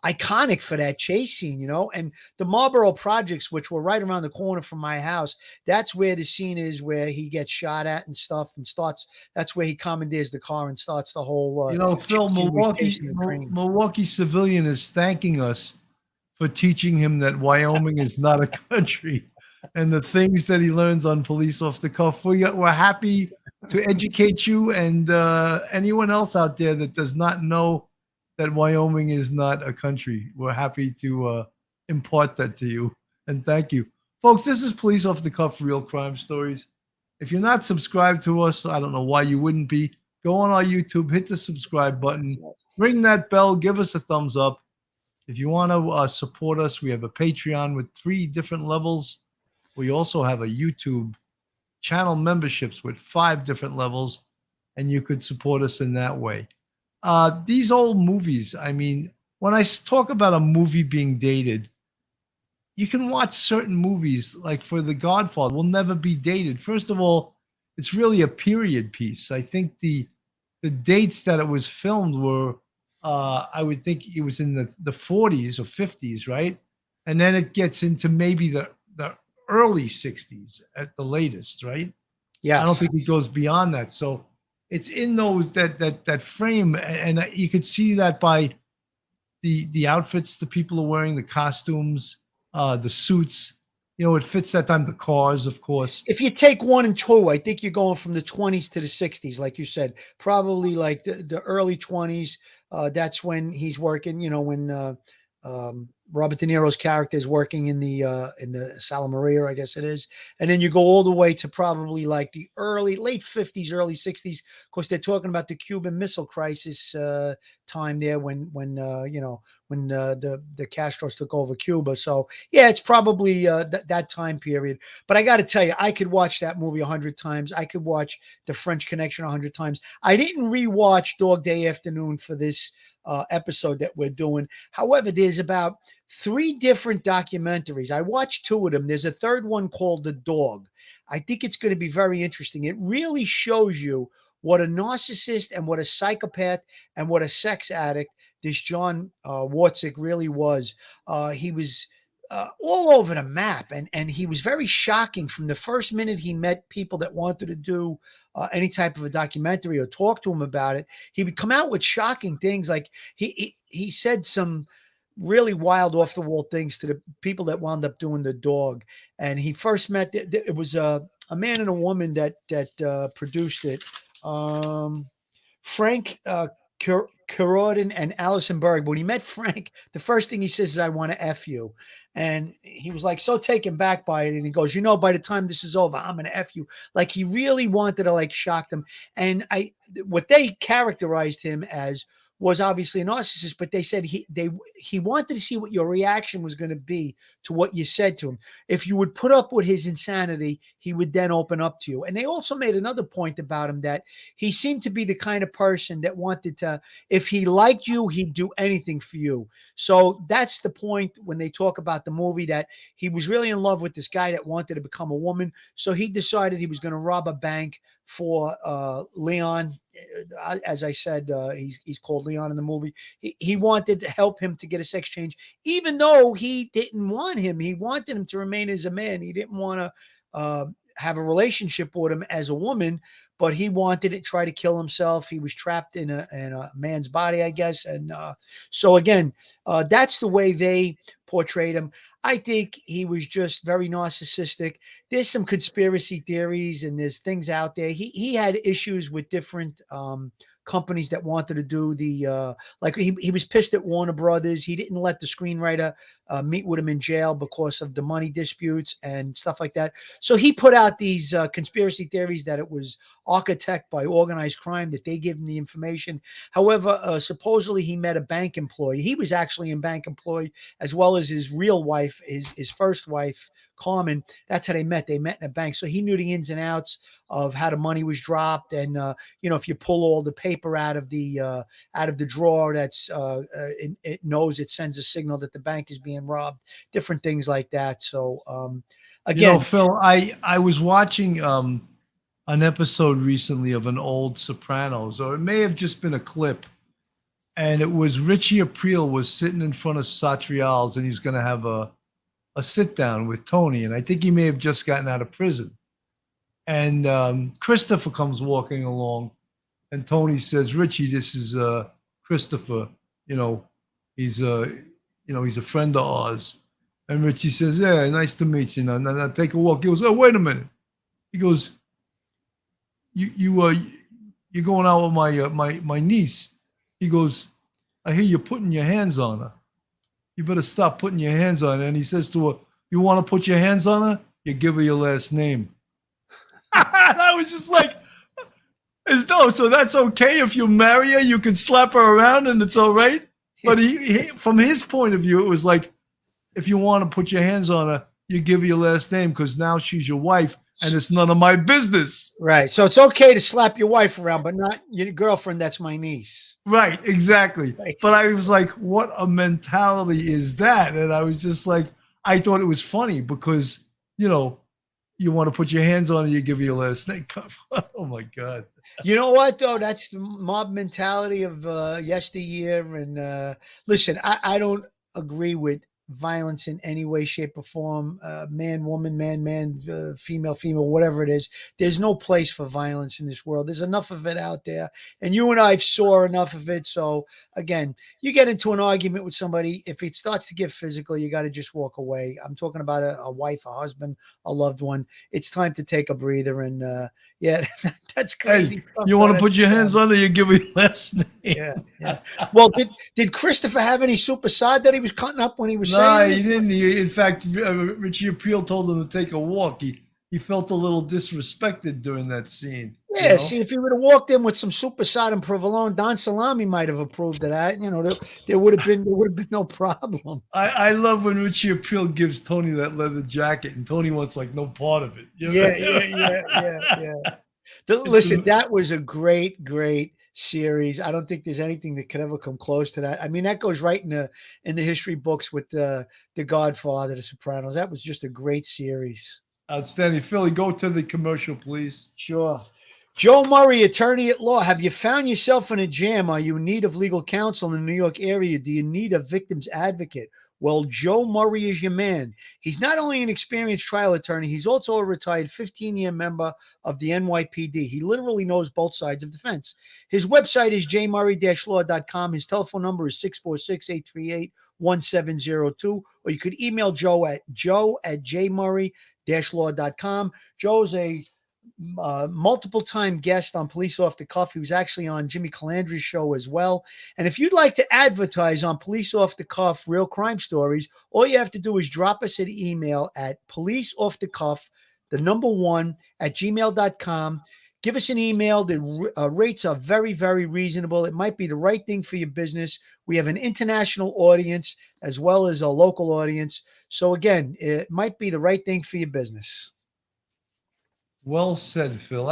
iconic for that chase scene, and the Marlboro Projects, which were right around the corner from my house. That's where the scene is where he gets shot at and stuff and starts. That's where he commandeers the car and starts the whole. Phil, Milwaukee civilian is thanking us for teaching him that Wyoming is not a country and the things that he learns on Police Off the Cuff. We're happy to educate you and anyone else out there that does not know that Wyoming is not a country. We're happy to impart that to you, and thank you. Folks, this is Police Off the Cuff, Real Crime Stories. If you're not subscribed to us, I don't know why you wouldn't be. Go on our YouTube, hit the subscribe button, ring that bell, give us a thumbs up. If you want to support us, we have a Patreon with 3 different levels. We also have a YouTube channel memberships with 5 different levels, and you could support us in that way. These old movies, I mean, when I talk about a movie being dated, you can watch certain movies, like for The Godfather, will never be dated. First of all, it's really a period piece. I think the dates that it was filmed were, I would think it was in the 40s or 50s, right? And then it gets into maybe the early 60s at the latest, right? Yeah, I don't think it goes beyond that. So it's in those that frame, and you could see that by the outfits the people are wearing, the costumes, the suits. It fits that time. The cars, of course. If you take 1 and 2, I think you're going from the 20s to the 60s, like you said, probably like the early 20s. That's when he's working. When Robert De Niro's character is working in the Sala Maria, I guess it is. And then you go all the way to probably like the late 50s, early 60s. Of course, they're talking about the Cuban Missile Crisis time there when the Castros took over Cuba. So yeah, it's probably that time period. But I got to tell you, I could watch that movie 100 times. I could watch The French Connection 100 times. I didn't rewatch Dog Day Afternoon for this episode that we're doing. However, there's about 3 different documentaries. I watched 2 of them. There's a third one called The Dog. I think it's going to be very interesting. It really shows you what a narcissist and what a psychopath and what a sex addict this John Wojtowicz really was. He was all over the map, and he was very shocking from the first minute he met people that wanted to do any type of a documentary or talk to him about it. He would come out with shocking things, like he said some really wild, off the wall things to the people that wound up doing the dog. And he first met it was a man and a woman that produced it. Frank Kurodin and Allison Berg. But when he met Frank, the first thing he says is, "I want to F you." And he was like so taken back by it. And he goes, by the time this is over, I'm going to F you. Like, he really wanted to like shock them. And what they characterized him as was obviously a narcissist, but they said he wanted to see what your reaction was going to be to what you said to him. If you would put up with his insanity, he would then open up to you. And they also made another point about him, that he seemed to be the kind of person that wanted to, if he liked you, he'd do anything for you. So that's the point when they talk about the movie, that he was really in love with this guy that wanted to become a woman. So he decided he was going to rob a bank for Leon. As I said, he's called Leon in the movie. He wanted to help him to get a sex change, even though he didn't want him. He wanted him to remain as a man. He didn't want to have a relationship with him as a woman, but he wanted to try to kill himself. He was trapped in a man's body, I guess. And so again, that's the way they portrayed him. I think he was just very narcissistic. There's some conspiracy theories and there's things out there. He had issues with different companies that wanted to do the like he was pissed at Warner Brothers. He didn't let the screenwriter meet with him in jail because of the money disputes and stuff like that. So he put out these conspiracy theories that it was architected by organized crime, that they give him the information. However, supposedly he met a bank employee. He was actually a bank employee, as well as his real wife, his first wife, Carmen. That's how they met. They met in a bank. So he knew the ins and outs of how the money was dropped. And, if you pull all the paper out of the drawer, it knows, it sends a signal that the bank is being robbed, different things like that. So, again, Phil, I was watching an episode recently of an old Sopranos, or it may have just been a clip. And it was Richie Aprile was sitting in front of Satrial's, and he's going to have a sit down with Tony. And I think he may have just gotten out of prison. And Christopher comes walking along, and Tony says, "Richie, this is Christopher. He's a friend of ours." And Richie says, "Yeah, nice to meet you. Now take a walk." He goes, "Oh, wait a minute." He goes, "You're going out with my niece." He goes, "I hear you're putting your hands on her. You better stop putting your hands on her." And he says to her, "You want to put your hands on her? You give her your last name." And I was just like, so that's okay if you marry her, you can slap her around and it's all right. But he from his point of view, it was like, if you want to put your hands on her, you give her your last name, because now she's your wife and it's none of my business. Right. So it's okay to slap your wife around, but not your girlfriend. That's my niece. Right. Exactly. Right. But I was like, what a mentality is that? And I was just like, I thought it was funny because, you want to put your hands on it, you give her your last name. Oh my God. You know what, though? That's the mob mentality of yesteryear. And listen, I don't agree with violence in any way, shape, or form. Man, woman, man, female, whatever it is. There's no place for violence in this world. There's enough of it out there. And you and I saw enough of it. So again, you get into an argument with somebody, if it starts to get physical, you got to just walk away. I'm talking about a wife, a husband, a loved one. It's time to take a breather. And yeah, that's crazy. Hey, you want to put your hands on it, you give her your last name. Yeah. Well, did Christopher have any super side that he was cutting up when he was saying? No, he didn't. In fact, Richie Aprile told him to take a walk. He felt a little disrespected during that scene. Yeah, see, if he would have walked in with some super side and provolone, Don Salami might have approved of that. There would have been no problem. I love when Richie Aprile gives Tony that leather jacket, and Tony wants like no part of it. Yeah. Listen, that was a great series. I don't think there's anything that could ever come close to that. I mean, that goes right in the history books with the Godfather, The Sopranos. That was just a great series. Outstanding. Philly, go to the commercial, please. Sure. Joe Murray, attorney at law. Have you found yourself in a jam? Are you in need of legal counsel in the New York area? Do you need a victim's advocate? Well, Joe Murray is your man. He's not only an experienced trial attorney, he's also a retired 15-year member of the NYPD. He literally knows both sides of the fence. His website is jmurray-law.com. His telephone number is 646-838-1702, or you could email Joe at jmurray-law.com. Joe's a multiple time guest on Police Off the Cuff. He was actually on Jimmy Calandri's show as well. And if you'd like to advertise on Police Off the Cuff real crime stories, all you have to do is drop us an email at policeoffthecuff, the number 1 at gmail.com. Give us an email. The rates are very, very reasonable. It might be the right thing for your business. We have an international audience as well as a local audience. So again, it might be the right thing for your business. Well said, Phil.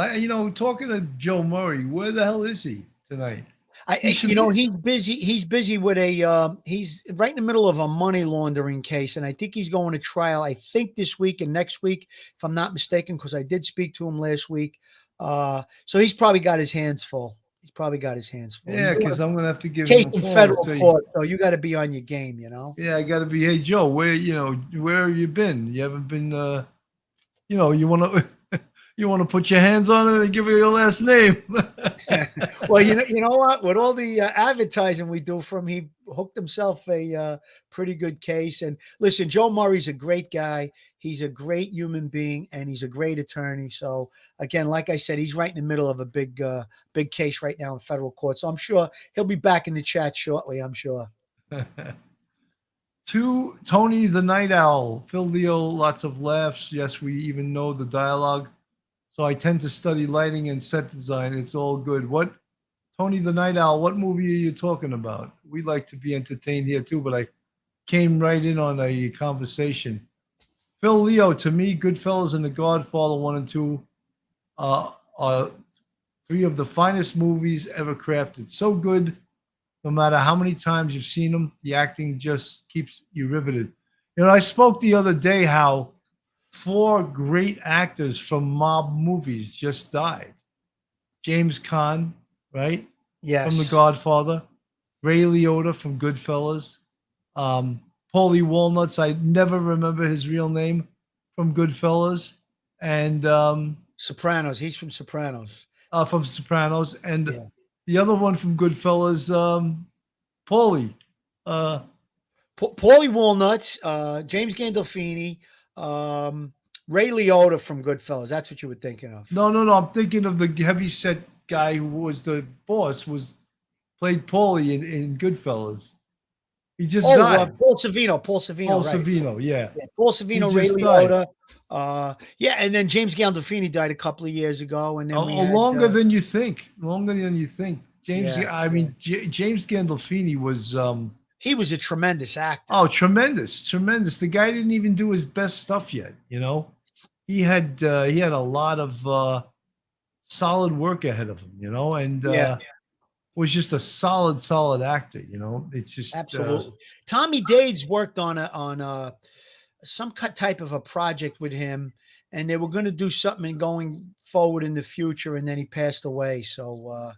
Talking to Joe Murray, where the hell is he tonight? He's busy. He's busy with he's right in the middle of a money laundering case, and I think he's going to trial. I think this week and next week, if I'm not mistaken, because I did speak to him last week. So he's probably got his hands full. Yeah, because I'm gonna have to give case him a in call. federal court, so you got to be on your game. Yeah, I got to be. Hey, Joe, where have you been? You haven't been. You want to. You want to put your hands on it and give it your last name. Well, you know what? With all the advertising we do for him, he hooked himself a pretty good case. And listen, Joe Murray's a great guy. He's a great human being, and he's a great attorney. So again, like I said, he's right in the middle of a big case right now in federal court. So I'm sure he'll be back in the chat shortly. I'm sure. To Tony the Night Owl, Phil Leo, lots of laughs. Yes, we even know the dialogue. So I tend to study lighting and set design. It's all good. What, Tony the Night Owl, what movie are you talking about? We like to be entertained here too, but I came right in on a conversation. Phil Leo, to me, Goodfellas and The Godfather 1 and 2 are 3 of the finest movies ever crafted. So good, no matter how many times you've seen them, the acting just keeps you riveted. I spoke the other day how 4 great actors from mob movies just died. James Caan, right? Yes. From The Godfather. Ray Liotta from Goodfellas. Paulie Walnuts, I never remember his real name, from Goodfellas. And Sopranos. He's from Sopranos. From Sopranos. And the other one from Goodfellas, Paulie. Paulie Walnuts, James Gandolfini, Ray Liotta from Goodfellas. That's what you were thinking of. No. I'm thinking of the heavyset guy who was the boss, played Paulie in Goodfellas. He just died. Paul Savino. Paul Savino, yeah. Paul Savino, Ray Liotta. And then James Gandolfini died a couple of years ago. And then longer than you think. James Gandolfini was... he was a tremendous actor. Oh, tremendous. The guy didn't even do his best stuff yet, He had a lot of solid work ahead of him, and was just a solid actor, It's just absolutely. Tommy Dades worked on some type of a project with him, and they were going to do something going forward in the future, and then he passed away. So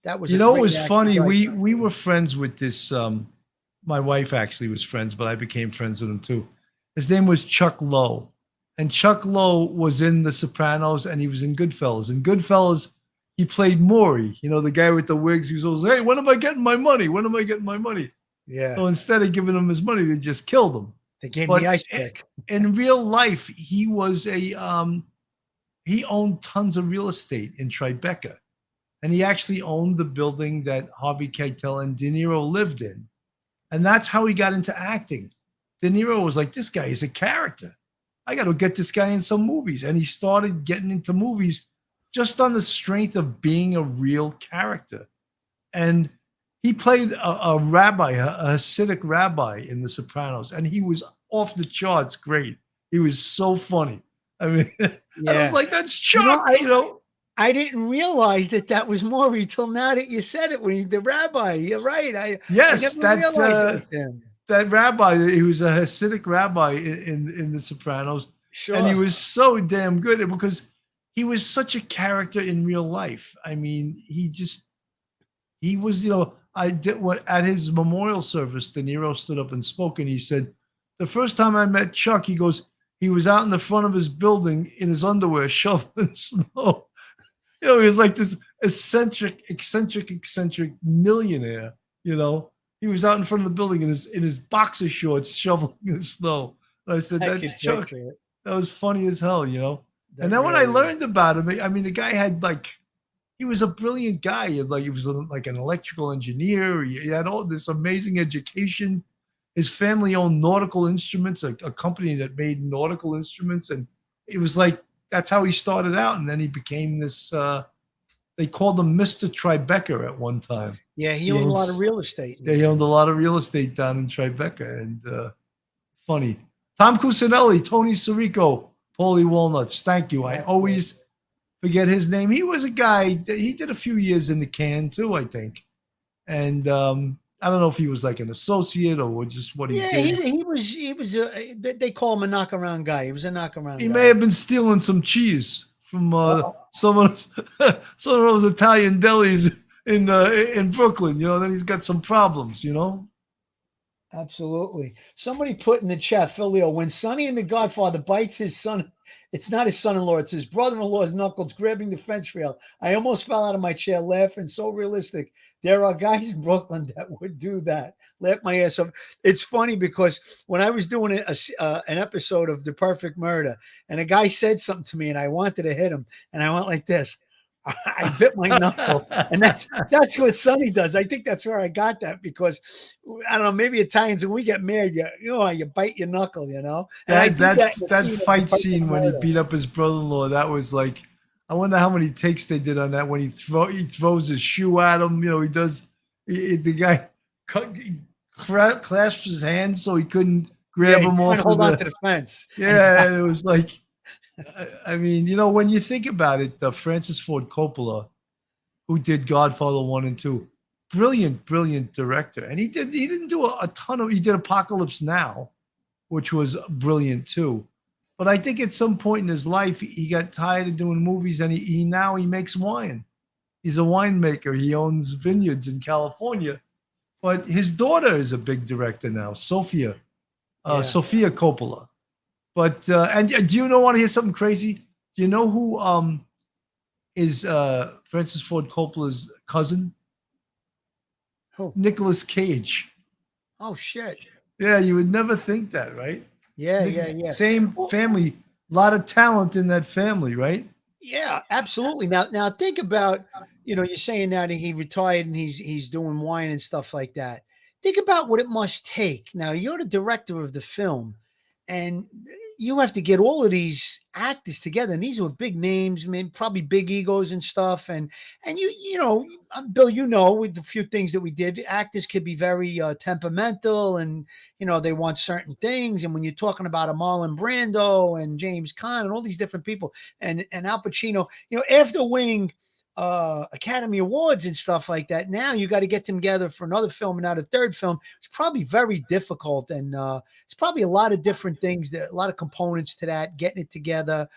that was it was funny. We were friends with this. My wife actually was friends, but I became friends with him too. His name was Chuck Lowe, and Chuck Lowe was in The Sopranos, and he was in Goodfellas. In Goodfellas, he played Maury, the guy with the wigs. He was always, hey, when am I getting my money? Yeah. So instead of giving him his money, they just killed him. They gave him the ice pick. In real life, he was he owned tons of real estate in Tribeca. And he actually owned the building that Harvey Keitel and De Niro lived in. And that's how he got into acting. De Niro was like, this guy is a character. I got to get this guy in some movies. And he started getting into movies just on the strength of being a real character. And he played a rabbi, a Hasidic rabbi in The Sopranos. And he was off the charts great. He was so funny. I mean, I was like, that's Chuck, I didn't realize that was Maury till now that you said it. When the rabbi, you're right. I never realized that rabbi. He was a Hasidic rabbi in The Sopranos, and he was so damn good because he was such a character in real life. I mean, he was. I did what at his memorial service. De Niro stood up and spoke, and he said, "The first time I met Chuck, he goes, he was out in the front of his building in his underwear shoveling snow. He was like this eccentric millionaire. He was out in front of the building in his boxer shorts shoveling the snow. And I said, "That's Chuck." That was funny as hell, And then when I learned about him, I mean, the guy had he was a brilliant guy. He was like an electrical engineer. He had all this amazing education. His family owned Nautical Instruments, a company that made nautical instruments. And it was like, that's how he started out. And then he became this, they called him Mr. Tribeca at one time. Yeah, he owned a lot of real estate. Yeah, he owned a lot of real estate down in Tribeca. And funny. Tom Cusinelli, Tony Sirico, Paulie Walnuts. Thank you. I always forget his name. He was a guy, he did a few years in the can too, I think. And I don't know if he was like an associate or just what he did. Yeah, he was they call him a knockaround guy. He was a knockaround guy. He may have been stealing some cheese from some of those Italian delis in Brooklyn, then he's got some problems, Absolutely. Somebody put in the chat, Filio, when Sonny in The Godfather bites his son, it's not his son-in-law, it's his brother-in-law's knuckles grabbing the fence rail. I almost fell out of my chair laughing. So realistic. There are guys in Brooklyn that would do that. Laugh my ass off. It's funny because when I was doing an episode of The Perfect Murder, and a guy said something to me, and I wanted to hit him, and I went like this. I bit my knuckle, and that's what Sonny does. I think that's where I got that because I don't know. Maybe Italians, when we get mad, you bite your knuckle, And that fight scene when he beat up his brother-in-law, that was like, I wonder how many takes they did on that. When he throws his shoe at him, he does. The guy clasps his hands so he couldn't grab him off. Hold on to the fence. Yeah, it was like. I mean, when you think about it, Francis Ford Coppola, who did Godfather 1 and 2, brilliant director. And he didn't do a ton of, he did Apocalypse Now, which was brilliant too. But I think at some point in his life, he got tired of doing movies and he makes wine. He's a winemaker. He owns vineyards in California. But his daughter is a big director now, Sofia Coppola. But and do you want to hear something crazy? Do you know who is Francis Ford Coppola's cousin? Who? Nicolas Cage. Oh shit! Yeah, you would never think that, right? Yeah. Same family, a lot of talent in that family, right? Yeah, absolutely. Now think about you're saying now that he retired and he's doing wine and stuff like that. Think about what it must take. Now you're the director of the film. And you have to get all of these actors together, and these were big names, probably big egos and stuff. And Bill, with the few things that we did, actors could be very temperamental, and they want certain things. And when you're talking about a Marlon Brando and James Caan and all these different people, and Al Pacino, after winning Academy Awards and stuff like that, now you got to get them together for another film, and now the third film. It's probably very difficult, and it's probably a lot of different things, a lot of components to that, getting it together,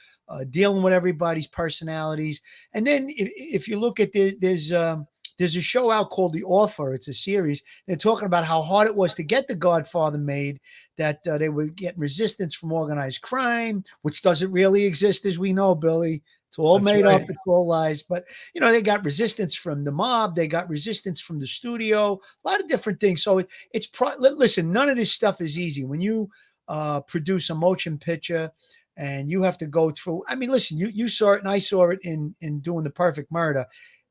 dealing with everybody's personalities. And then if you look at there's a show out called The Offer. It's a series. They're talking about how hard it was to get The Godfather made, that they were getting resistance from organized crime, which doesn't really exist, as we know, Billy. It's all made up. It's all lies. But, they got resistance from the mob. They got resistance from the studio, a lot of different things. So listen, none of this stuff is easy. When you produce a motion picture and you have to go through, listen, you saw it and I saw it in doing The Perfect Murder.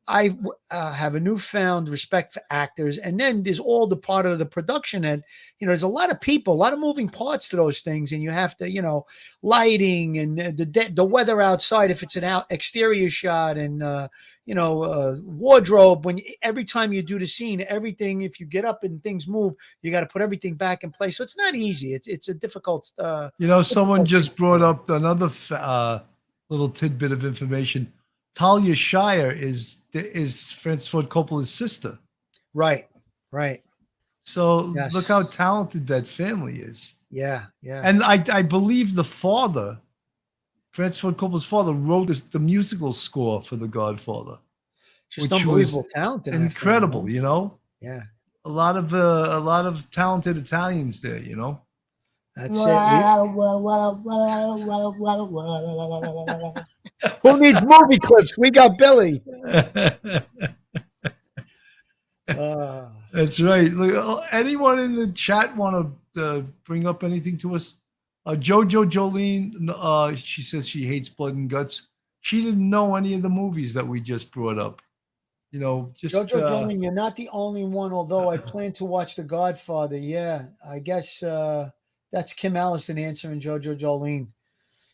I have a newfound respect for actors. And then there's all the part of the production. And, there's a lot of people, a lot of moving parts to those things. And you have to, lighting and the weather outside, if it's an exterior shot, and, wardrobe. Every time you do the scene, everything, if you get up and things move, you got to put everything back in place. So it's not easy. It's a difficult. Someone just brought up another little tidbit of information. Talia Shire is Francis Ford Coppola's sister. Right. So Look how talented that family is. Yeah. And I believe the father, Francis Ford Coppola's father, wrote the musical score for The Godfather. Just unbelievable talent. Incredible, Yeah. A lot of talented Italians there, you know. That's it. Who needs movie clips? We got Billy. That's right. Look, anyone in the chat want to bring up anything to us? Jojo Jolene, she says she hates blood and guts. She didn't know any of the movies that we just brought up. You know, just Jojo Jolene, you're not the only one. Although I plan to watch The Godfather. Yeah, I guess that's Kim Allison answering Jojo Jolene.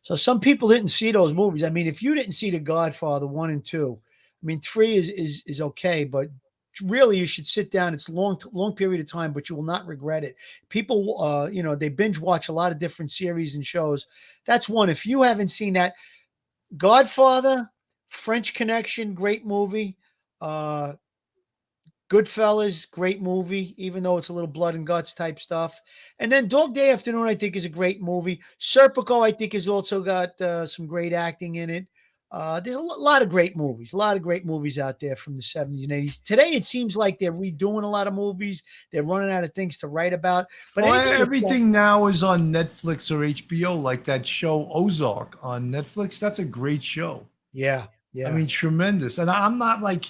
So some people didn't see those movies. I mean, if you didn't see The Godfather 1 and 2, I mean 3 is okay, but really you should sit down. It's long period of time, but you will not regret it. People, you know, they binge watch a lot of different series and shows. That's one. If you haven't seen that, Godfather, French Connection, great movie. Goodfellas, great movie, even though it's a little blood and guts type stuff. And then Dog Day Afternoon, I think, is a great movie. Serpico, I think, has also got some great acting in it. There's a lot of great movies, out there from the 70s and 80s. Today, it seems like they're redoing a lot of movies. They're running out of things to write about. But everything now is on Netflix or HBO, like that show Ozark on Netflix. That's a great show. Yeah. I mean, tremendous. And I'm not like,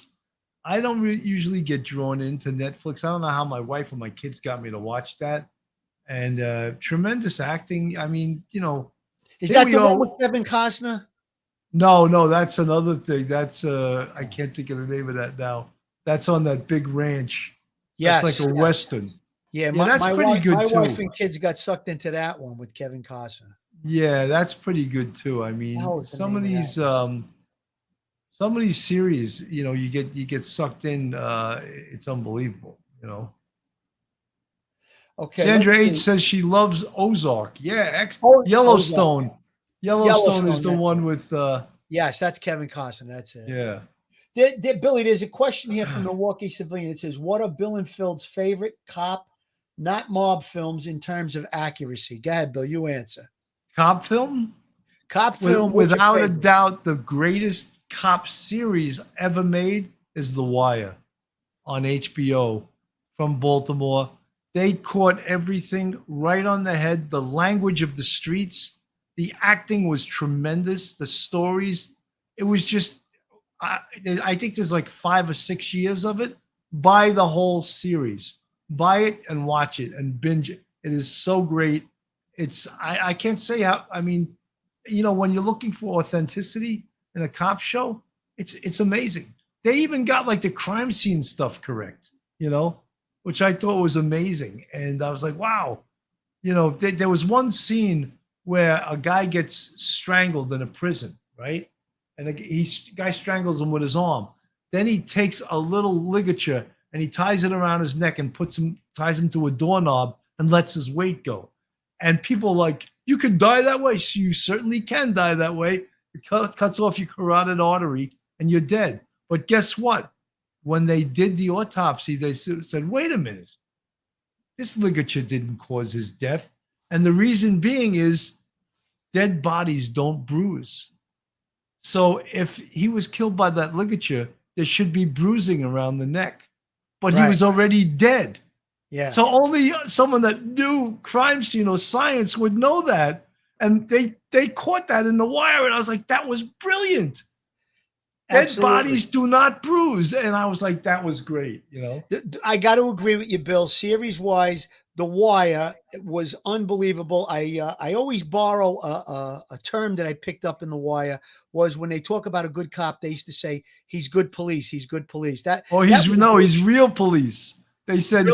I don't usually get drawn into Netflix. I don't know how my wife and my kids got me to watch that. And tremendous acting. I mean, you know. Is that the one with Kevin Costner? No, that's another thing. That's I can't think of the name of that now. That's on that big ranch. Yes, that's like a Western. Yeah, that's pretty good too. My wife and kids got sucked into that one with Kevin Costner. Yeah, that's pretty good too. I mean, some of these series, you know, you get sucked in. It's unbelievable, you know. Okay. Sandra H says she loves Ozark. Yeah, Yellowstone. Ozark. Yellowstone is the one with. Yes, that's Kevin Costner. That's it. Yeah. Billy, there's a question here from Milwaukee Civilian. It says, "What are Bill and Phil's favorite cop, not mob films in terms of accuracy?" Go ahead, Bill. You answer. Cop film. Cop film, without a doubt, the greatest cop series ever made is The Wire on HBO from Baltimore. They caught everything right on the head. The language of the streets, the acting was tremendous. The stories, it was just, I think there's like 5 or 6 years of it. Buy the whole series. Buy it and watch it and binge it. It is so great. I can't say how, I mean, you know, when you're looking for authenticity in a cop show, it's amazing. They even got like the crime scene stuff correct, you know, which I thought was amazing. And I was like, wow, you know, there was one scene where a guy gets strangled in a prison, right? And the guy strangles him with his arm. Then he takes a little ligature and he ties it around his neck and ties him to a doorknob and lets his weight go. And people are like, you could die that way. So you certainly can die that way. It cuts off your carotid artery and you're dead. But guess what? When they did the autopsy, they said, wait a minute. This ligature didn't cause his death. And the reason being is dead bodies don't bruise. So if he was killed by that ligature, there should be bruising around the neck. But he was already dead. Yeah. So only someone that knew crime scene or science would know that. And they caught that in The Wire. And I was like, that was brilliant. Dead bodies do not bruise. And I was like, that was great. You know, I got to agree with you, Bill. Series wise, The Wire was unbelievable. I always borrow a term that I picked up in The Wire was when they talk about a good cop, they used to say, he's good police. He's good police. He's real police. They said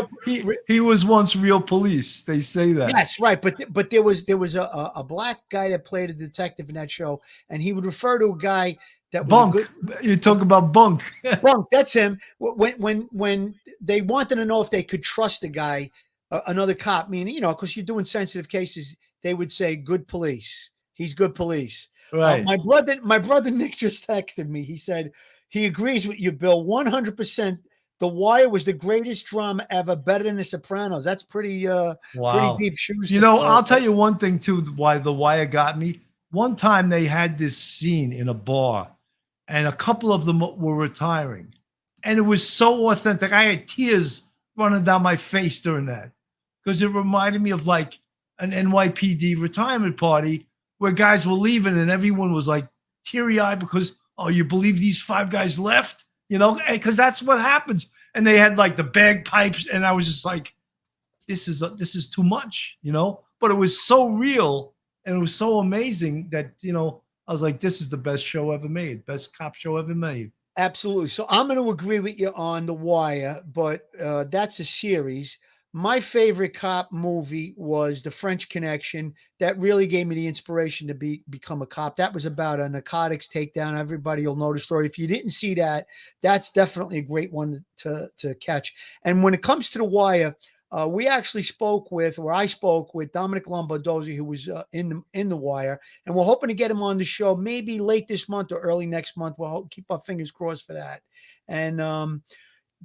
he was once real police. They say that. Yes, right. But there was a black guy that played a detective in that show, and he would refer to a guy that Bunk. You talk about Bunk. Bunk. That's him. When they wanted to know if they could trust a guy, another cop, meaning, you know, because you're doing sensitive cases, they would say good police. He's good police. Right. My brother Nick just texted me. He said he agrees with you, Bill, 100%. The Wire was the greatest drama ever, better than The Sopranos. That's pretty deep shoes. You know, I'll tell you one thing too, why The Wire got me. One time they had this scene in a bar, and a couple of them were retiring, and it was so authentic. I had tears running down my face during that because it reminded me of like an NYPD retirement party where guys were leaving and everyone was like teary eyed because, oh, you believe these 5 guys left? You know, because that's what happens. And they had like the bagpipes, and I was just like, this is too much, you know. But it was so real and it was so amazing that, you know, I was like, this is the best show ever made, best cop show ever made. Absolutely. So I'm going to agree with you on The Wire, but that's a series. My favorite cop movie was The French Connection. That really gave me the inspiration to become a cop. That was about a narcotics takedown. Everybody will know the story. If you didn't see that, that's definitely a great one to catch. And when it comes to The Wire, we actually I spoke with Dominic Lombardozzi, who was in the Wire, and we're hoping to get him on the show maybe late this month or early next month. We'll keep our fingers crossed for that. And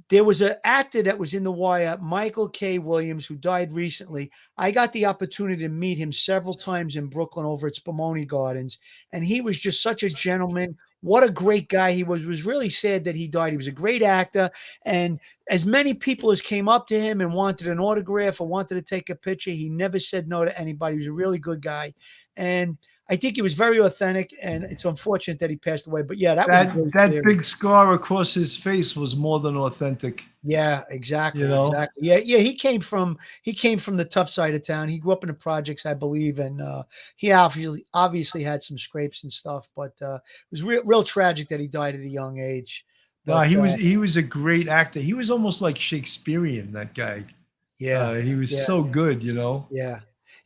there was an actor that was in The Wire, Michael K. Williams, who died recently. I got the opportunity to meet him several times in Brooklyn over at Spumoni Gardens, and he was just such a gentleman. What a great guy he was. It was really sad that he died. He was a great actor, and as many people as came up to him and wanted an autograph or wanted to take a picture, he never said no to anybody. He was a really good guy, and I think he was very authentic, and it's unfortunate that he passed away. But yeah, that big scar across his face was more than authentic. Yeah, exactly. You know? Exactly. Yeah. He came from the tough side of town. He grew up in the projects, I believe, and he obviously had some scrapes and stuff. But it was real tragic that he died at a young age. But, No, he was a great actor. He was almost like Shakespearean. That guy. Yeah, he was so good. You know. Yeah.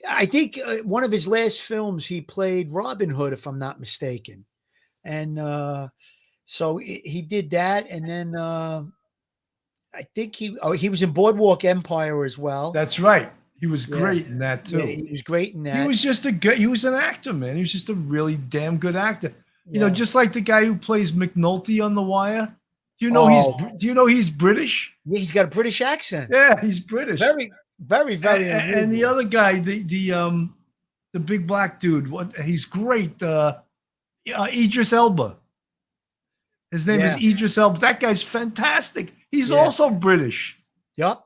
I think one of his last films, he played Robin Hood, if I'm not mistaken. And so he did that. And then I think he was in Boardwalk Empire as well. That's right. He was great in that too. Yeah, he was great in that. He was just he was an actor, man. He was just a really damn good actor. You know, just like the guy who plays McNulty on The Wire. Do you know he's British? Yeah, he's got a British accent. Yeah, he's British. Very, very, very. And the other guy, the big black dude, he's great. Idris Elba. His name is Idris Elba. That guy's fantastic. He's also British. Yep.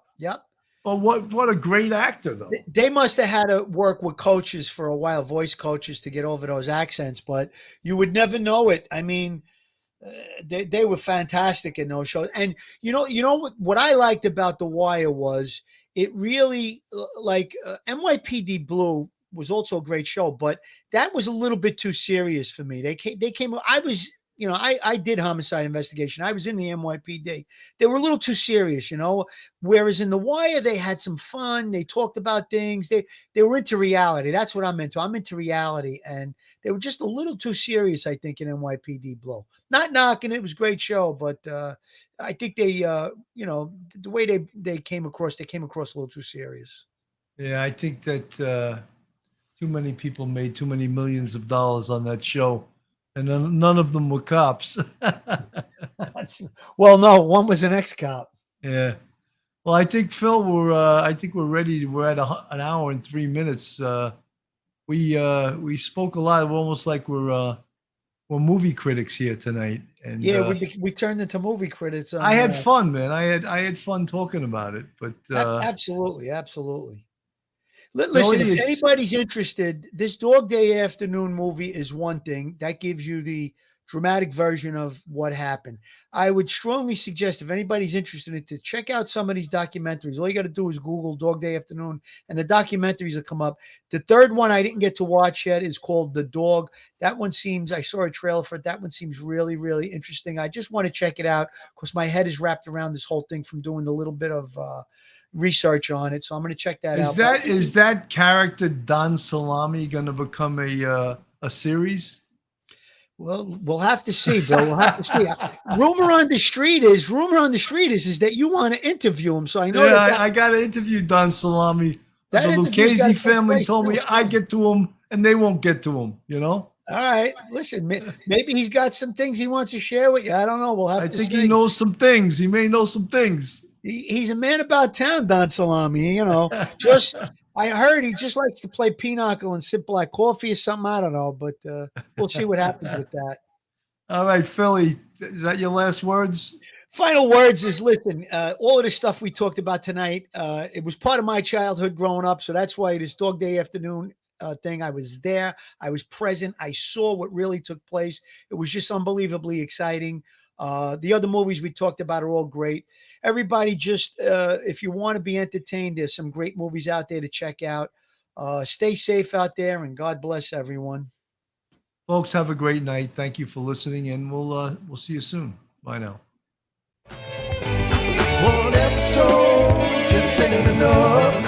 But what a great actor, though. They must have had to work with coaches for a while, voice coaches, to get over those accents, but you would never know it. I mean, they were fantastic in those shows. And you know what I liked about The Wire was it really NYPD Blue was also a great show, but that was a little bit too serious for me. They came. I was. I did homicide investigation. I was in the NYPD. They were a little too serious, whereas in The Wire, they had some fun. They talked about things. They were into reality. That's what I'm into. I'm into reality. And they were just a little too serious, I think, in NYPD Blue. Not knocking it. It was a great show, but I think they, the way they came across a little too serious. Yeah, I think that too many people made too many millions of dollars on that show. And none of them were cops. Well, no, one was an ex-cop. Yeah. Well, I think Phil, we're ready. We're at an hour and 3 minutes. We spoke a lot. We're almost like we're movie critics here tonight. And yeah, we turned into movie critics. I had fun, man. I had fun talking about it. But absolutely. Listen, if anybody's interested, this Dog Day Afternoon movie is one thing that gives you the dramatic version of what happened. I would strongly suggest if anybody's interested in it to check out some of these documentaries. All you got to do is Google Dog Day Afternoon and the documentaries will come up. The third one I didn't get to watch yet is called The Dog. That one I saw a trailer for it. That one seems really, really interesting. I just want to check it out because my head is wrapped around this whole thing from doing a little bit of research on it, so I'm going to check that out. Is that character Don Salami going to become a series? Well, we'll have to see, Bill. We'll have to see. Rumor on the street is that you want to interview him. So I know I got to interview Don Salami. The Lucchese family told me I get to him and they won't get to him. All right. Listen, maybe he's got some things he wants to share with you. I don't know. We'll have to see. I think he knows some things. He may know some things. He's a man about town, Don Salami. I heard he just likes to play pinochle and sip black coffee or something. I don't know, but we'll see what happens with that. All right, Philly, is that your last words? Final words is listen, all of the stuff we talked about tonight, it was part of my childhood growing up. So that's why this Dog Day Afternoon thing, I was there. I was present. I saw what really took place. It was just unbelievably exciting. The other movies we talked about are all great. Everybody just, if you want to be entertained, there's some great movies out there to check out. Stay safe out there and God bless everyone. Folks, have a great night. Thank you for listening, and we'll see you soon. Bye now. One episode just ain't enough.